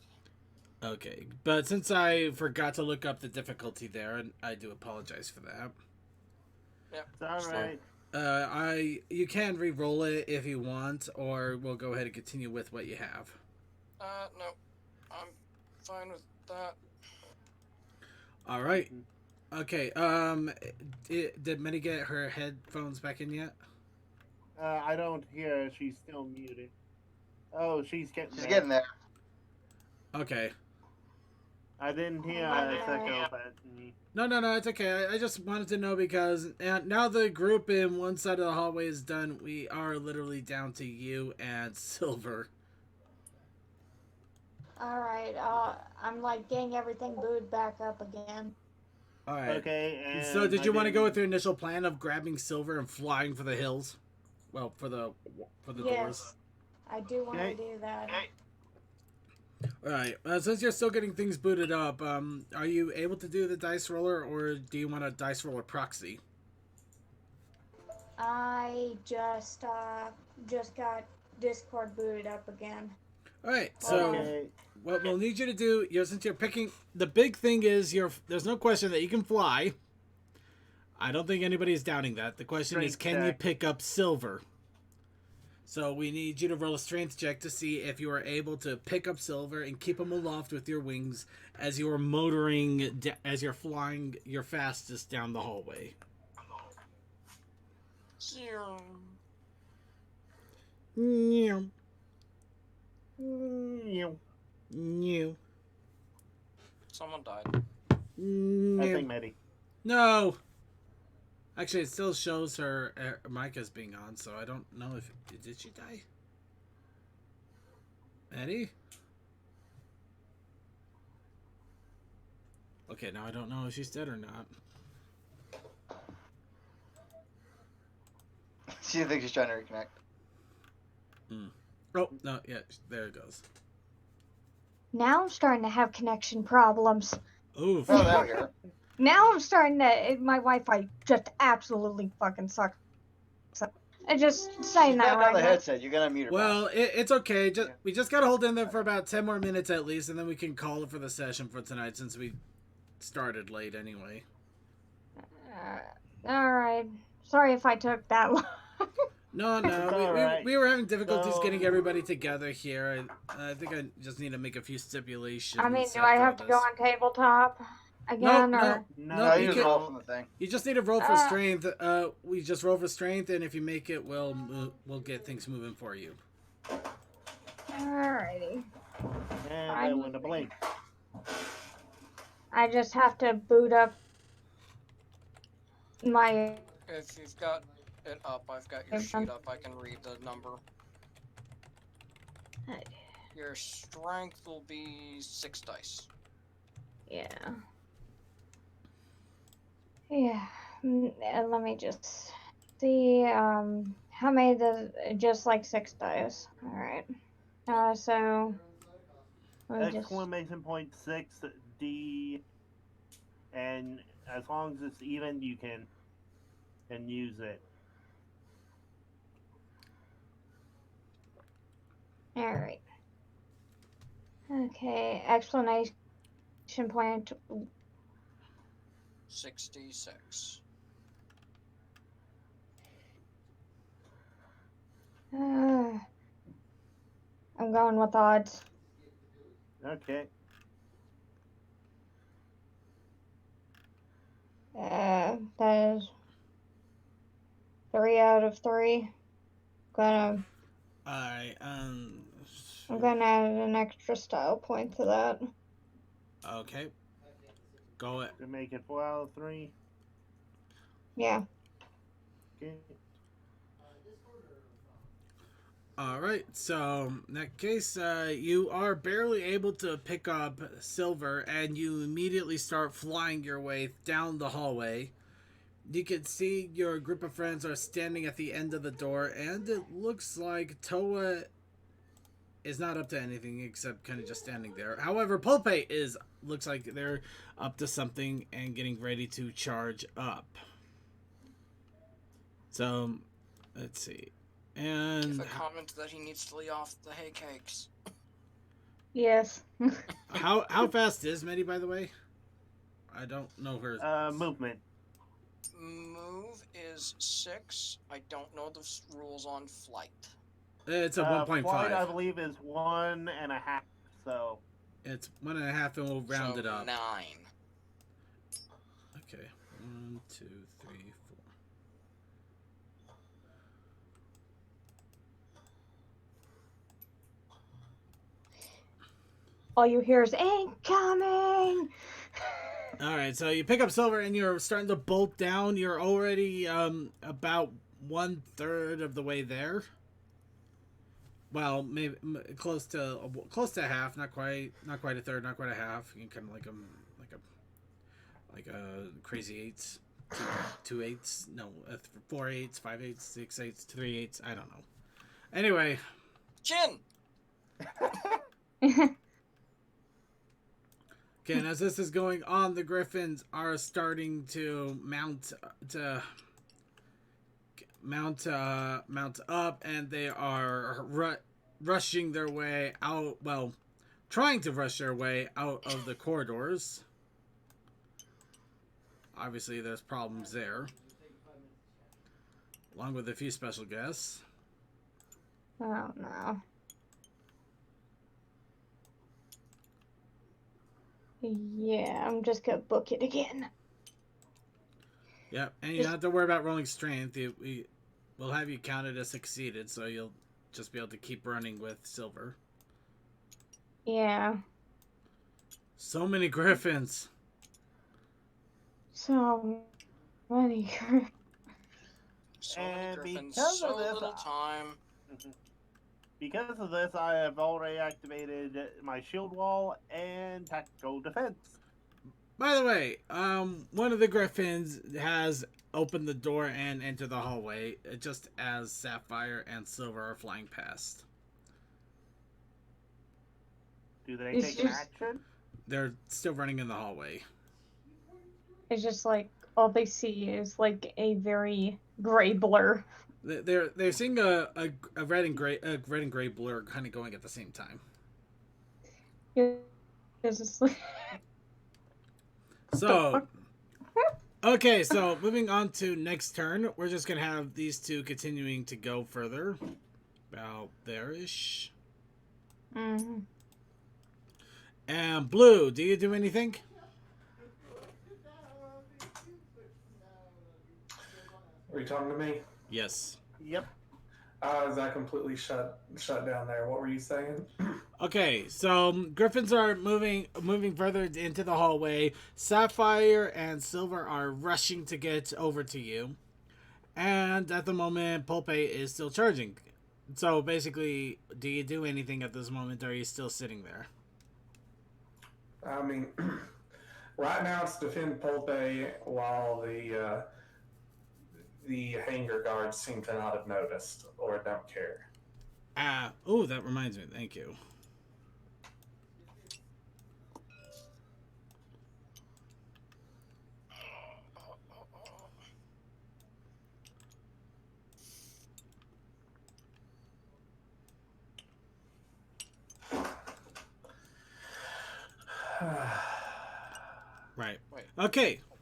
Okay, but since I forgot to look up the difficulty there, and I do apologize for that. Yep. It's alright. You can re-roll it if you want, or we'll go ahead and continue with what you have. No. I'm fine with that. All right. Okay. Did Minnie get her headphones back in yet? I don't hear her. She's still muted. Oh, she's getting She's there. getting there. Okay. I didn't hear a echo, but No, it's okay. I just wanted to know because now the group in one side of the hallway is done. We are literally down to you and Silver. Alright, I'm like getting everything booted back up again. All right. okay. And So did I you want to go didn't- with your initial plan of grabbing Silver and flying for the hills? Well, for the doors. Yes, I do want to Okay. do that. All right. Since you're still getting things booted up, are you able to do the dice roller, or do you want a dice roller proxy? I just got Discord booted up again. All right. So Okay. what we'll need you to do, since you're picking, the big thing is there's no question that you can fly. I don't think anybody's doubting that. The question is, Strength can you check. pick up Silver? So we need you to roll a strength check to see if you are able to pick up Silver and keep him aloft with your wings as you are motoring, as you're flying your fastest down the hallway. 0. Meow. Mm, Meow. Someone died. I Meow. think Maddie. No. Actually, it still shows her mic as being on, so I don't know if did she die. Eddie? Okay, now I don't know if she's dead or not. She thinks she's trying to reconnect. Oh, no, yeah, there it goes. Now I'm starting to have connection problems. Oof. Oh, there we go. Now I'm starting to. My Wi-Fi just absolutely fucking sucks. Just saying She's that back on the right now. headset. You're gonna mute her. Well, it's okay. Yeah. We just gotta hold in there for about 10 more minutes at least, and then we can call it for the session for tonight since we started late anyway. Alright. Sorry if I took that long. No, It's alright. we were having difficulties So- getting everybody together here. I think I just need to make a few stipulations. I mean, do after I all have to go this. on tabletop No, again, or? no, you you just can- roll from the thing. You just need to roll for Ah. strength. We just roll for strength, and if you make it, we'll get things moving for you. Alrighty. And I win the blink. I just have to boot up my. If you've got it up, I've got your sheet up. I can read the number. Your strength will be 6 dice. Yeah. Yeah. Let me just see. How many does just like 6 dice? All right. So. Let me just. Exclamation point 6D. And as long as it's even, you can use it. All right. Okay. Explanation point. 66. I'm going with odds. Okay. That is 3 out of 3. Alright, I'm gonna add an extra style point to that. okay. Go it. To make it 4 out of 3. Yeah. Okay. Alright, so in that case, you are barely able to pick up Silver, and you immediately start flying your way down the hallway. You can see your group of friends are standing at the end of the door, and it looks like Toa is not up to anything except kind of just standing there. However, Pulpe looks like they're up to something and getting ready to charge up. So, let's see. And Give a comment that he needs to lay off the hay cakes. Yes. how fast is Medi, by the way? I don't know her. Movement. Move is 6. I don't know the rules on flight. It's a 1.5. Flight, I believe, is 1.5. So. It's 1.5, and we'll round it up. 9. Okay. 1, 2, 3, 4. All you hear is incoming. All right, so you pick up Silver and you're starting to bolt down. You're already about 1/3 of the way there. Well, maybe close to half. Not quite a third. Not quite a half. You can kind of like a crazy eights, 2/8. No, 4/8, 5/8, 6/8, 3/8. I don't know. Anyway, Jin! okay, and as this is going on, the Griffins are starting to mount up, and they are rushing their way out. Well, trying to rush their way out of the corridors. Obviously, there's problems there, along with a few special guests. Oh no. Yeah, I'm just gonna book it again. Yep, and you don't have to worry about rolling strength. We'll have you counted as succeeded, so you'll just be able to keep running with Silver. Yeah. So many Griffins. So many. So many And griffins, because so of this, little time. Because of this, I have already activated my shield wall and tactical defense. By the way, one of the Griffins has opened the door and entered the hallway, just as Sapphire and Silver are flying past. Do they It's take an just- action? They're still running in the hallway. It's just like all they see is like a very gray blur. They're seeing a red and gray blur kind of going at the same time. It's just like, So okay, so moving on to next turn, we're just gonna have these two continuing to go further, about there-ish. mm-hmm. And Blue, do you do anything? Are you talking to me? Yes. Yep. That completely shut down there. What were you saying? Okay, so Griffins are moving further into the hallway. Sapphire and Silver are rushing to get over to you, and at the moment, Pulpe is still charging. So basically, do you do anything at this moment, or are you still sitting there? I mean, right now it's defend Pulpe while the hangar guards seem to not have noticed or don't care. Oh, that reminds me. Thank you. Right. Wait. Okay. Hold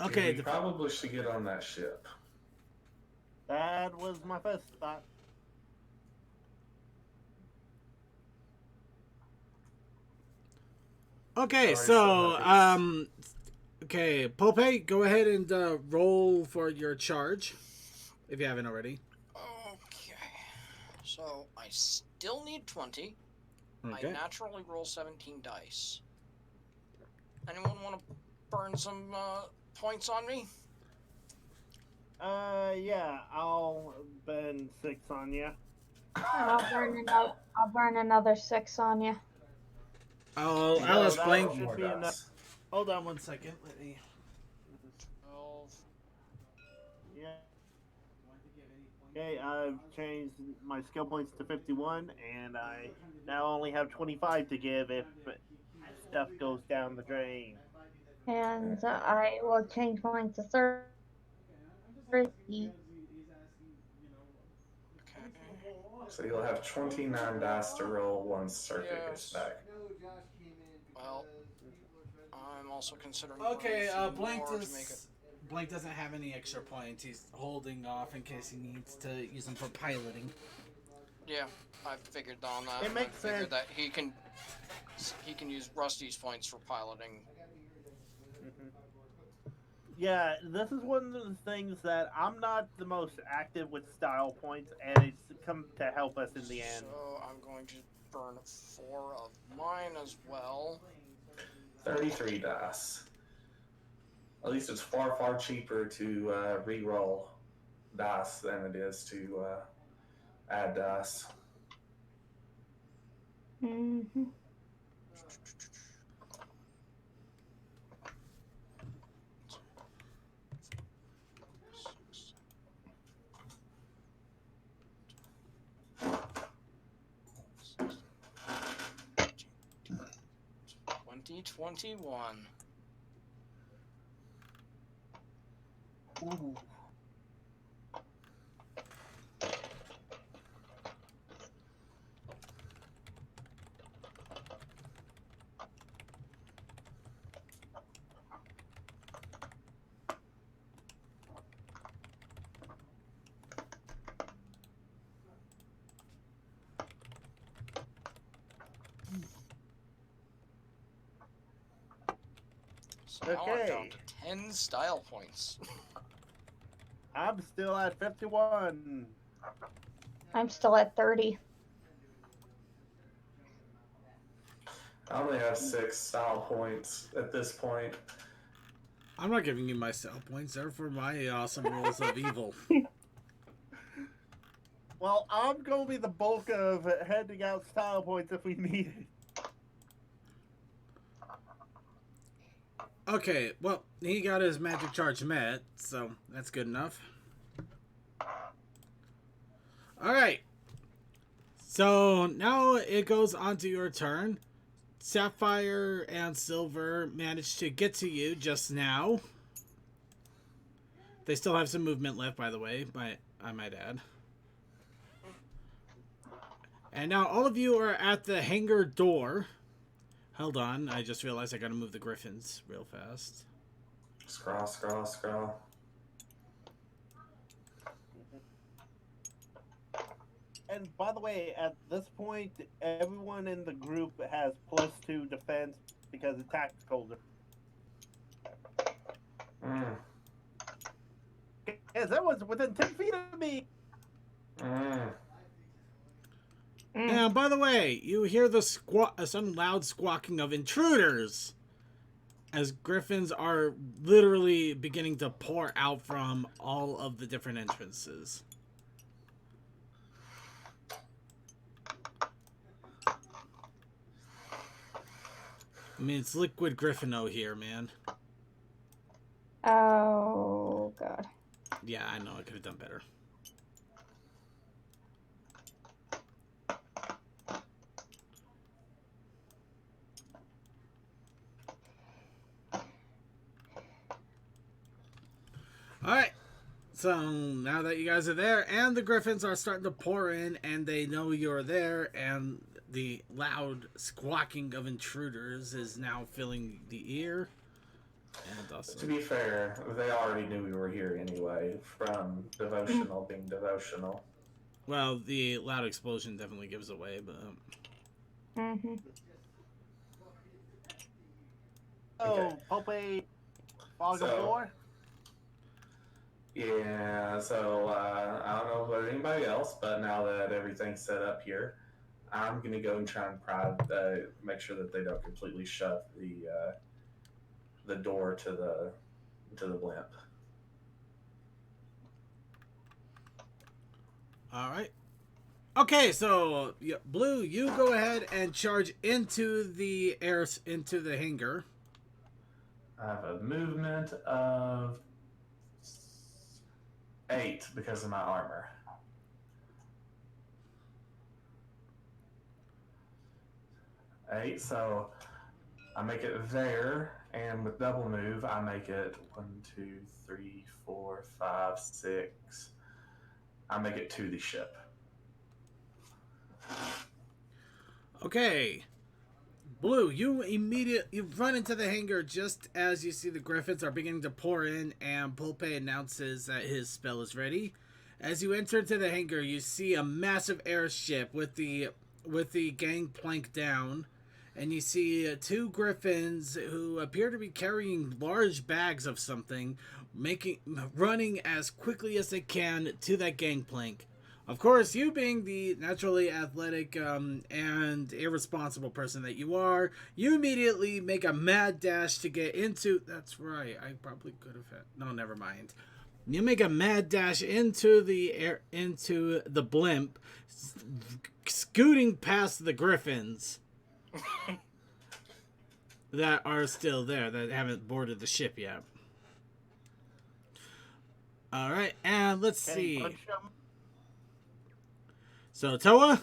on. Okay. We probably should get on that ship. That was my first thought. Okay. Sorry, So, Happy. okay, Pulpe, go ahead and roll for your charge, if you haven't already. Okay. So I still need 20. Okay. I naturally roll 17 dice. Anyone want to burn some points on me? Yeah, I'll bend 6 on you. I'll burn another 6 on you. I'll that explain. should More be enough. dice. Hold on one second. Let me. 12. Yeah. Okay, I've changed my skill points to 51, and I now only have 25 to give if stuff goes down the drain. And I will change mine to 30. Okay. So you'll have 29 dice to roll once Circuit gets Yes. back. Well, I'm also considering Okay. burning a few Blank more to make it. Blank doesn't have any extra points. He's holding off in case he needs to use them for piloting. Yeah, I figured on that. It makes I figured sense. that he can use Rusty's points for piloting. Yeah, this is one of the things that I'm not the most active with style points, and it's come to help us in the end. So I'm going to burn 4 of mine as well. 33 dice. At least it's far, far cheaper to re-roll dice than it is to add dice. Mm-hmm. $20.21. Ooh. So now I'm down Okay. to 10 style points. I'm still at 51. I'm still at 30. I only have 6 style points at this point. I'm not giving you my style points. They're for my awesome rolls of evil. Well, I'm going to be the bulk of handing out style points if we need it. Okay, well, he got his magic charge met, so that's good enough. Alright. So now it goes on to your turn. Sapphire and Silver managed to get to you just now. They still have some movement left, by the way, I might add. And now all of you are at the hangar door. Hold on, I just realized I gotta move the griffins real fast. Scrawl, scrawl, scrawl. And by the way, at this point, everyone in the group has +2 defense because of tactical. Mm. Yes, everyone's within 10 feet of me. Mm. And by the way, you hear the some loud squawking of intruders as griffins are literally beginning to pour out from all of the different entrances. I mean, it's liquid Griffino here, man. Oh, God. Yeah, I know. I could have done better. Alright. So, now that you guys are there, and the griffins are starting to pour in, and they know you're there, and the loud squawking of intruders is now filling the ear. And also, To be fair, they already knew we were here anyway, from devotional being devotional. well, the loud explosion definitely gives away, but... Mm-hmm. Oh, Pope, fog of So- war. Yeah, so I don't know about anybody else, but now that everything's set up here, I'm gonna go and try and make sure that they don't completely shut the door to the blimp. Alright. Okay, so, Blue, you go ahead and charge into the hangar. I have a movement of 8 because of my armor. Eight, so I make it there, and with double move, I make it 1, 2, 3, 4, 5, 6. I make it to the ship. Okay. Blue, you run into the hangar just as you see the griffins are beginning to pour in, and Pulpe announces that his spell is ready. As you enter into the hangar, you see a massive airship with the gangplank down, and you see 2 griffins who appear to be carrying large bags of something, running as quickly as they can to that gangplank. Of course, you being the naturally athletic and irresponsible person that you are, you immediately make a mad dash to get into... That's right, I probably could have had... No, never mind. You make a mad dash into the blimp, scooting past the griffins that are still there, that haven't boarded the ship yet. Alright, and let's see. Punch 'em. So Toa,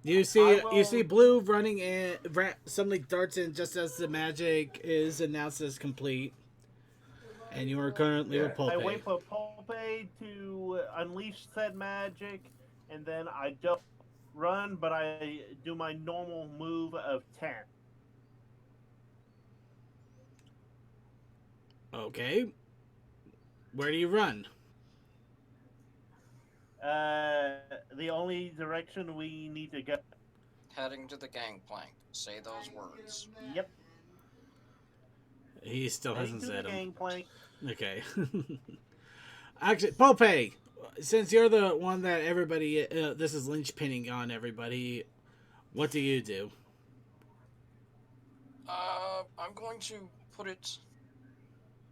you see Blue running in, suddenly darts in just as the magic is announced as complete, and you are currently with Pulpe. I wait for Pope to unleash said magic, and then I don't run, but I do my normal move of 10. Okay, where do you run? The only direction we need to go. Heading to the gangplank. Say those words. Yep. He still hasn't to the said them. gangplank. Okay. Actually, Pope, since you're the one that everybody, this is linchpinning on everybody, what do you do? I'm going to put it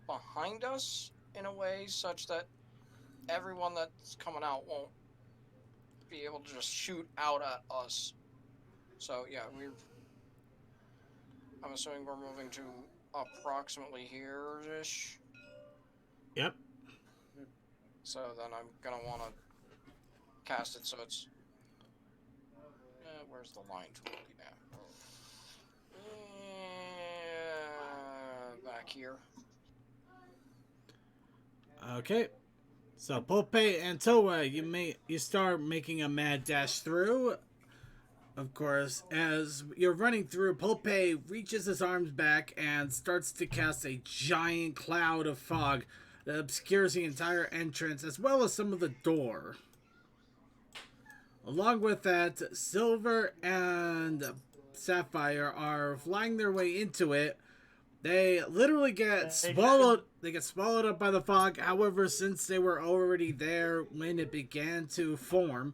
behind us in a way such that everyone that's coming out won't be able to just shoot out at us. So yeah, I'm assuming we're moving to approximately here-ish. Yep. So then I'm gonna want to cast it so it's where's the line tool now? Back here. Okay. So Pope and Toa, you start making a mad dash through. Of course, as you're running through, Pope reaches his arms back and starts to cast a giant cloud of fog that obscures the entire entrance as well as some of the door. Along with that, Silver and Sapphire are flying their way into it. They literally get swallowed. They get swallowed up by the fog. However, since they were already there when it began to form,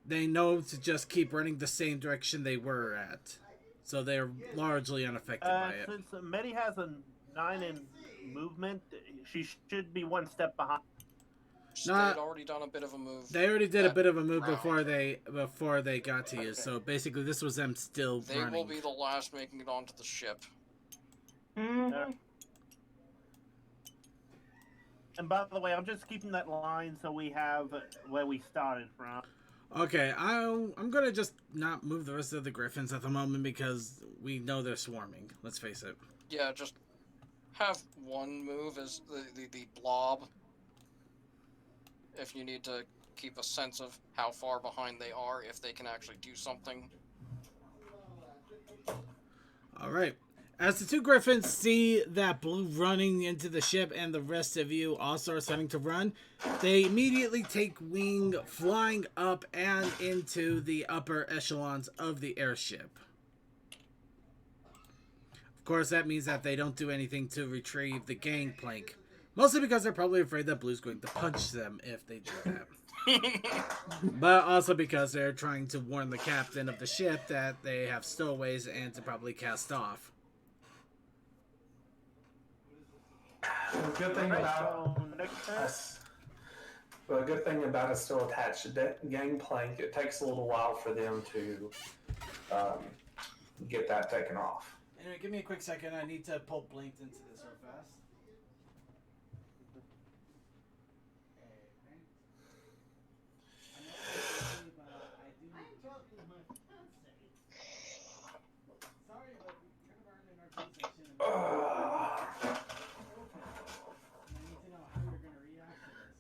they know to just keep running the same direction they were at. So they're largely unaffected by it. Since Medi has a 9 in movement, she should be one step behind. They had already done a bit of a move. They already did a bit of a move round. before they got to you. So basically, this was them still running. They will be the last making it onto the ship. Mm-hmm. And by the way, I'm just keeping that line so we have where we started from. Okay, I'm gonna just not move the rest of the Griffins at the moment because we know they're swarming. Let's face it. Yeah, just have one move as the blob. If you need to keep a sense of how far behind they are, if they can actually do something. Alright. As the two Griffins see that blue running into the ship and the rest of you also are starting to run, they immediately take wing, flying up and into the upper echelons of the airship. Of course, that means that they don't do anything to retrieve the gangplank. Mostly because they're probably afraid that Blue's going to punch them if they do that. But also because they're trying to warn the captain of the ship that they have stowaways and to probably cast off. The good thing about us, well, a good thing about a still attached gangplank, it takes a little while for them to get that taken off. Anyway, give me a quick second. I need to pull Blinked into this real fast.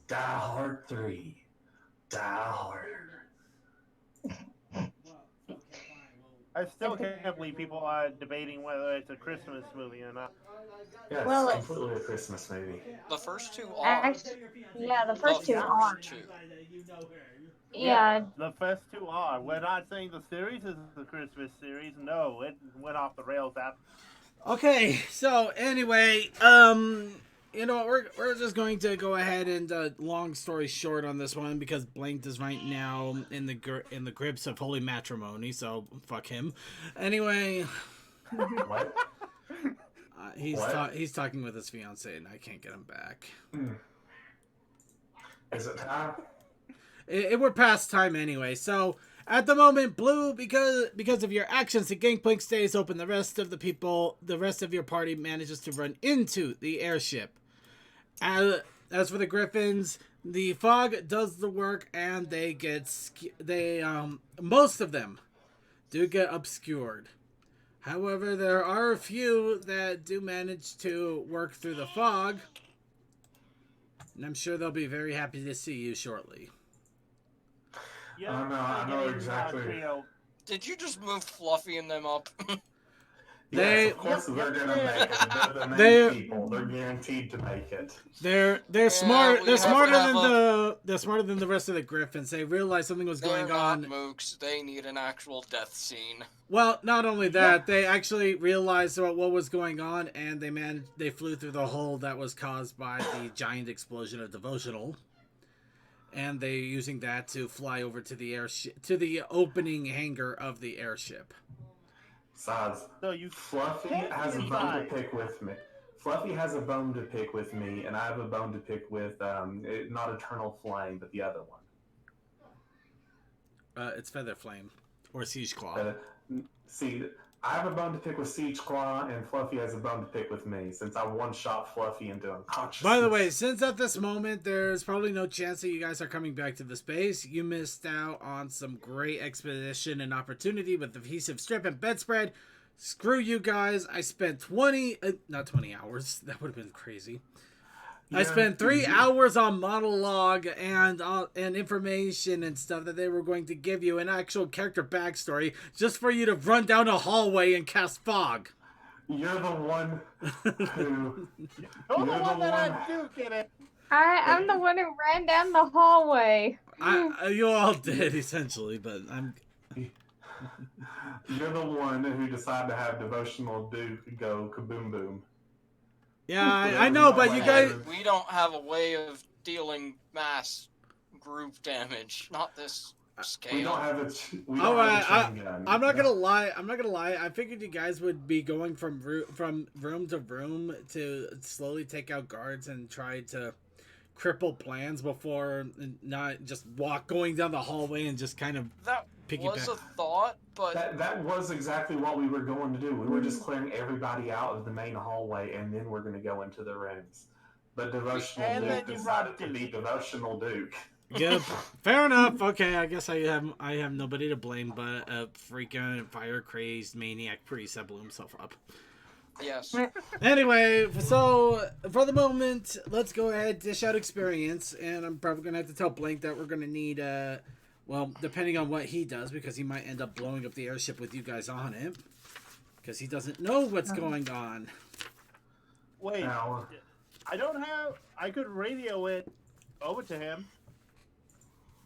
Die Hard 3. Die harder. I still can't believe people are debating whether it's a Christmas movie or not. Yeah, it's Well, completely a Christmas movie. The first two are. Yeah, the first two first are. two. Yeah. The first two are. We're not saying the series is the Christmas series. No, it went off the rails after. Okay, so anyway, you know what, we're just going to go ahead and long story short on this one because Blanked is right now in the grips of holy matrimony, so fuck him. Anyway, What? he's talking with his fiance and I can't get him back. Is it time? We're past time anyway, so at the moment, Blue, because of your actions, the gangplank stays open. The rest of your party manages to run into the airship. As for the Griffins, the fog does the work, and most of them do get obscured. However, there are a few that do manage to work through the fog, and I'm sure they'll be very happy to see you shortly. Yeah, I know exactly. Did you just move Fluffy and them up? Yes, of course they're gonna make it. They're the main They're- people. They're guaranteed to make it. They're smart. They're smarter than the rest of the Griffins. They realized something was They're going not on. mooks. They need an actual death scene. Well, not only that, they actually realized what was going on, and they flew through the hole that was caused by the giant explosion of Devotional. And they're using that to fly over to the airship, to the opening hangar of the airship. Besides, So Fluffy has a bone to pick with me. Fluffy has a bone to pick with me, and I have a bone to pick with not Eternal Flame, but the other one. It's Feather Flame or Siege Claw. See, I have a bone to pick with Siege Claw, and Fluffy has a bone to pick with me, since I one-shot Fluffy into unconsciousness. By the way, since at this moment there's probably no chance that you guys are coming back to the space, you missed out on some great expedition and opportunity with adhesive strip and bedspread. Screw you guys. I spent not 20 hours. That would have been crazy. I spent 3 hours on monologue and information and stuff that they were going to give you, an actual character backstory, just for you to run down a hallway and cast fog. You're the one who... You're the one that I do get it. I'm the one who ran down the hallway. You all did, essentially, but I'm... You're the one who decided to have Devotional Duke go kaboom boom. Yeah, I know, but you guys... We don't have a way of dealing mass group damage. Not this scale. We don't have a chain gun. I'm not gonna lie. I figured you guys would be going from room to room to slowly take out guards and try to cripple plans before not just going down the hallway and just kind of that piggyback. was a thought, but that was exactly what we were going to do. We were just clearing everybody out of the main hallway, and then we're going to go into the rooms. But Devotional Duke decided to be Devotional Duke. Yep. Fair enough. Okay, I guess I have nobody to blame but a freaking fire crazed maniac priest that blew himself up. yes. Anyway, so for the moment, let's go ahead, dish out experience, and I'm probably gonna have to tell Blank that we're gonna need well, depending on what he does, because he might end up blowing up the airship with you guys on it, because he doesn't know what's going on. Wait, Now, I could radio it over to him.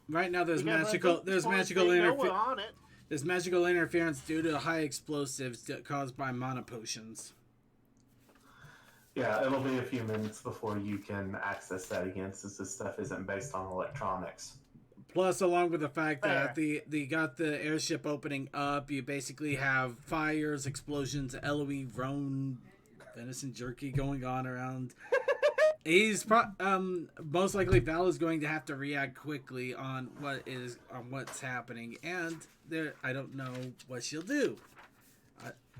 Right now, there's because magical interference. On it. There's magical interference due to high explosives caused by mana potions. yeah, it'll be a few minutes before you can access that again, since this stuff isn't based on electronics. Plus, along with the fact that the got the airship opening up, you basically have fires, explosions, LOE, Roan, venison jerky going on around. He's most likely Val is going to have to react quickly on what's happening, and I don't know what she'll do,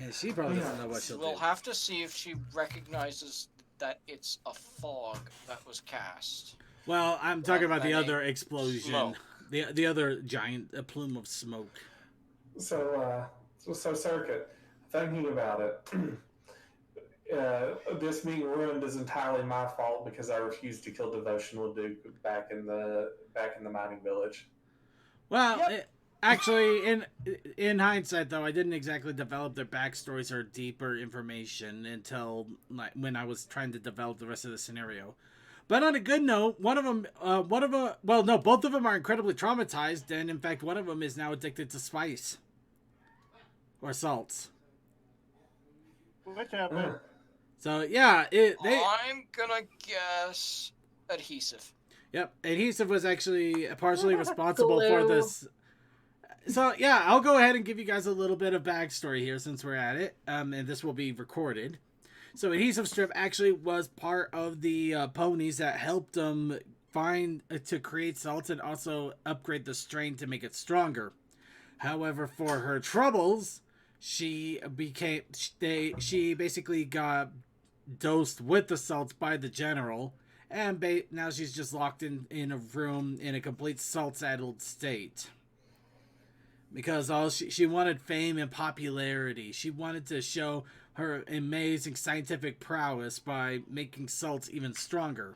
and she probably doesn't know what she'll do. We'll have to see if she recognizes that it's a fog that was cast. Well, I'm talking about the other explosion, smoke. the other giant plume of smoke. So Circuit, thinking about it, this being ruined is entirely my fault because I refused to kill Devotional Duke back in the mining village. Well, actually, in hindsight, though, I didn't exactly develop their backstories or deeper information until when I was trying to develop the rest of the scenario. But on a good note, both of them are incredibly traumatized, and in fact, one of them is now addicted to spice or salts. Whichever. So yeah, I'm gonna guess adhesive. Yep, adhesive was actually partially responsible for this. So yeah, I'll go ahead and give you guys a little bit of backstory here since we're at it, and this will be recorded. So adhesive strip actually was part of the ponies that helped them to create salts and also upgrade the strain to make it stronger. However, for her troubles, she basically got dosed with the salts by the general, and now she's just locked in a room in a complete salt-saddled state. Because she wanted fame and popularity. She wanted to show her amazing scientific prowess by making salts even stronger.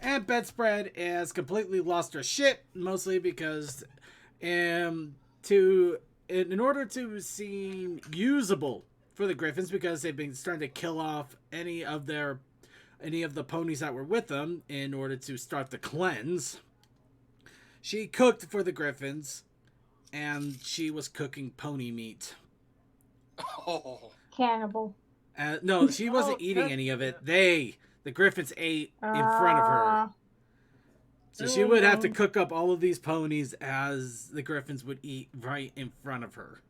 And Bedspread has completely lost her shit, mostly because in order to seem usable for the Griffins, because they've been starting to kill off any of the ponies that were with them in order to start the cleanse, she cooked for the Griffins, and she was cooking pony meat. Oh. Cannibal. No, she wasn't eating any of it. The Griffins ate in front of her. So she would have to cook up all of these ponies as the Griffins would eat right in front of her.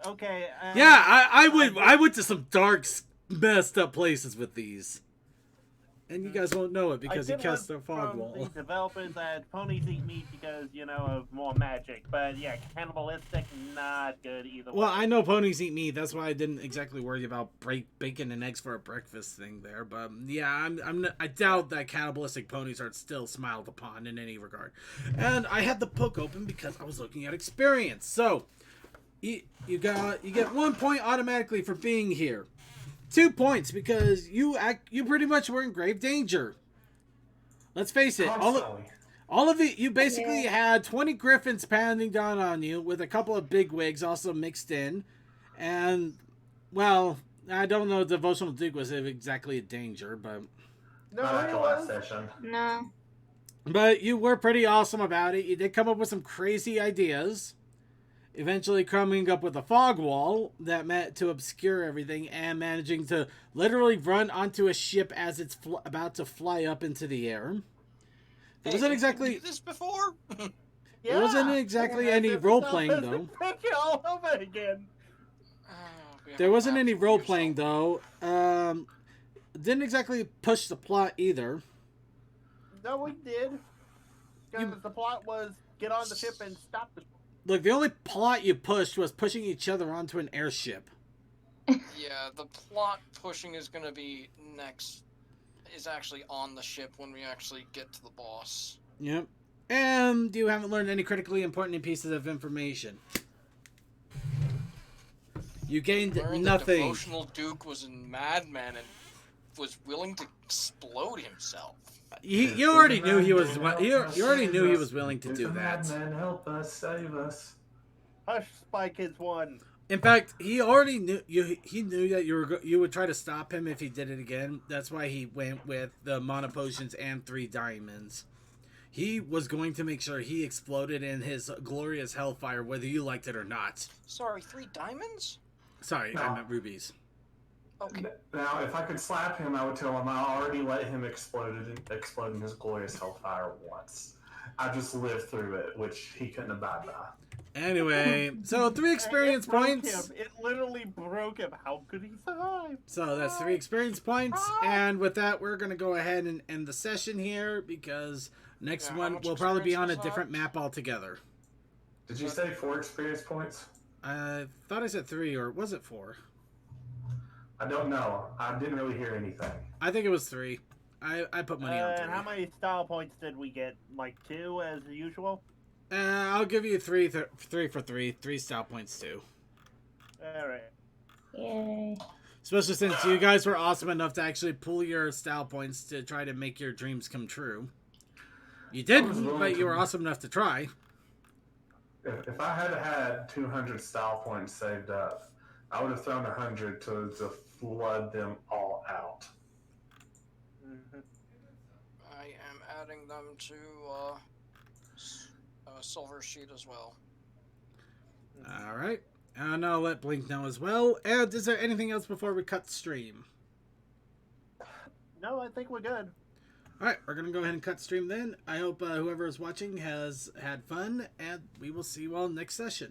Okay. Yeah, I went to some dark, messed up places with these. And you guys won't know it I because he did cast learn the fog from wall. the developers that ponies eat meat because, of more magic. But yeah, cannibalistic, not good either Well, way. I know ponies eat meat. That's why I didn't exactly worry about bacon and eggs for a breakfast thing there. But yeah, I doubt that cannibalistic ponies are still smiled upon in any regard. And I had the book open because I was looking at experience. So you get 1 point automatically for being here. 2 points because you pretty much were in grave danger. Let's face it, Constantly. all of it, you basically had 20 griffins pounding down on you with a couple of big wigs also mixed in. And, well, I don't know if Devotional Duke was exactly a danger, but... No, Not it after last was. session. No. But you were pretty awesome about it. You did come up with some crazy ideas. Eventually coming up with a fog wall that meant to obscure everything and managing to literally run onto a ship as it's about to fly up into the air. It wasn't exactly... Did you do this before? It wasn't exactly any role-playing, though. All over again. There wasn't any role-playing, though. Didn't exactly push the plot, either. No, we did. Because the plot was get on the ship and stop the ship. Look, the only plot you pushed was pushing each other onto an airship. Yeah, the plot pushing is going to be next. Is actually on the ship when we actually get to the boss. Yep. And you haven't learned any critically important pieces of information. You gained Learned nothing. The Devotional Duke was a madman and was willing to explode himself. You already knew he was. You already knew he was willing to do that. Madman, help us, save us. Hush, Spy Kids 1. In fact, he already knew you. He knew that you would try to stop him if he did it again. That's why he went with the mana potions and 3 diamonds. He was going to make sure he exploded in his glorious hellfire, whether you liked it or not. Sorry, 3 diamonds? Sorry, No. I meant rubies. Okay. Now, if I could slap him, I would tell him I already let him explode in his glorious hellfire once. I just lived through it, which he couldn't abide by. Anyway, so 3 experience It broke points. him. It literally broke him. How could he survive? So that's 3 experience points. And with that, we're going to go ahead and end the session here because next how one much will probably be experience on a was different that? map altogether. Did you say 4 experience points? I thought I said 3, or was it 4? I don't know. I didn't really hear anything. I think it was 3. I put money on 3. And how many style points did we get? Like 2 as usual? I'll give you 3 for 3. 3 style points too. Alright. Yay. Especially since you guys were awesome enough to actually pull your style points to try to make your dreams come true. You didn't, but you were awesome enough to try. If I had had 200 style points saved up, I would have thrown 100 to flood them all out. Mm-hmm. I am adding them to Silver Sheet as well. Alright. And I'll let Blink know as well. And is there anything else before we cut stream? No, I think we're good. Alright, we're going to go ahead and cut stream then. I hope whoever is watching has had fun, and we will see you all next session.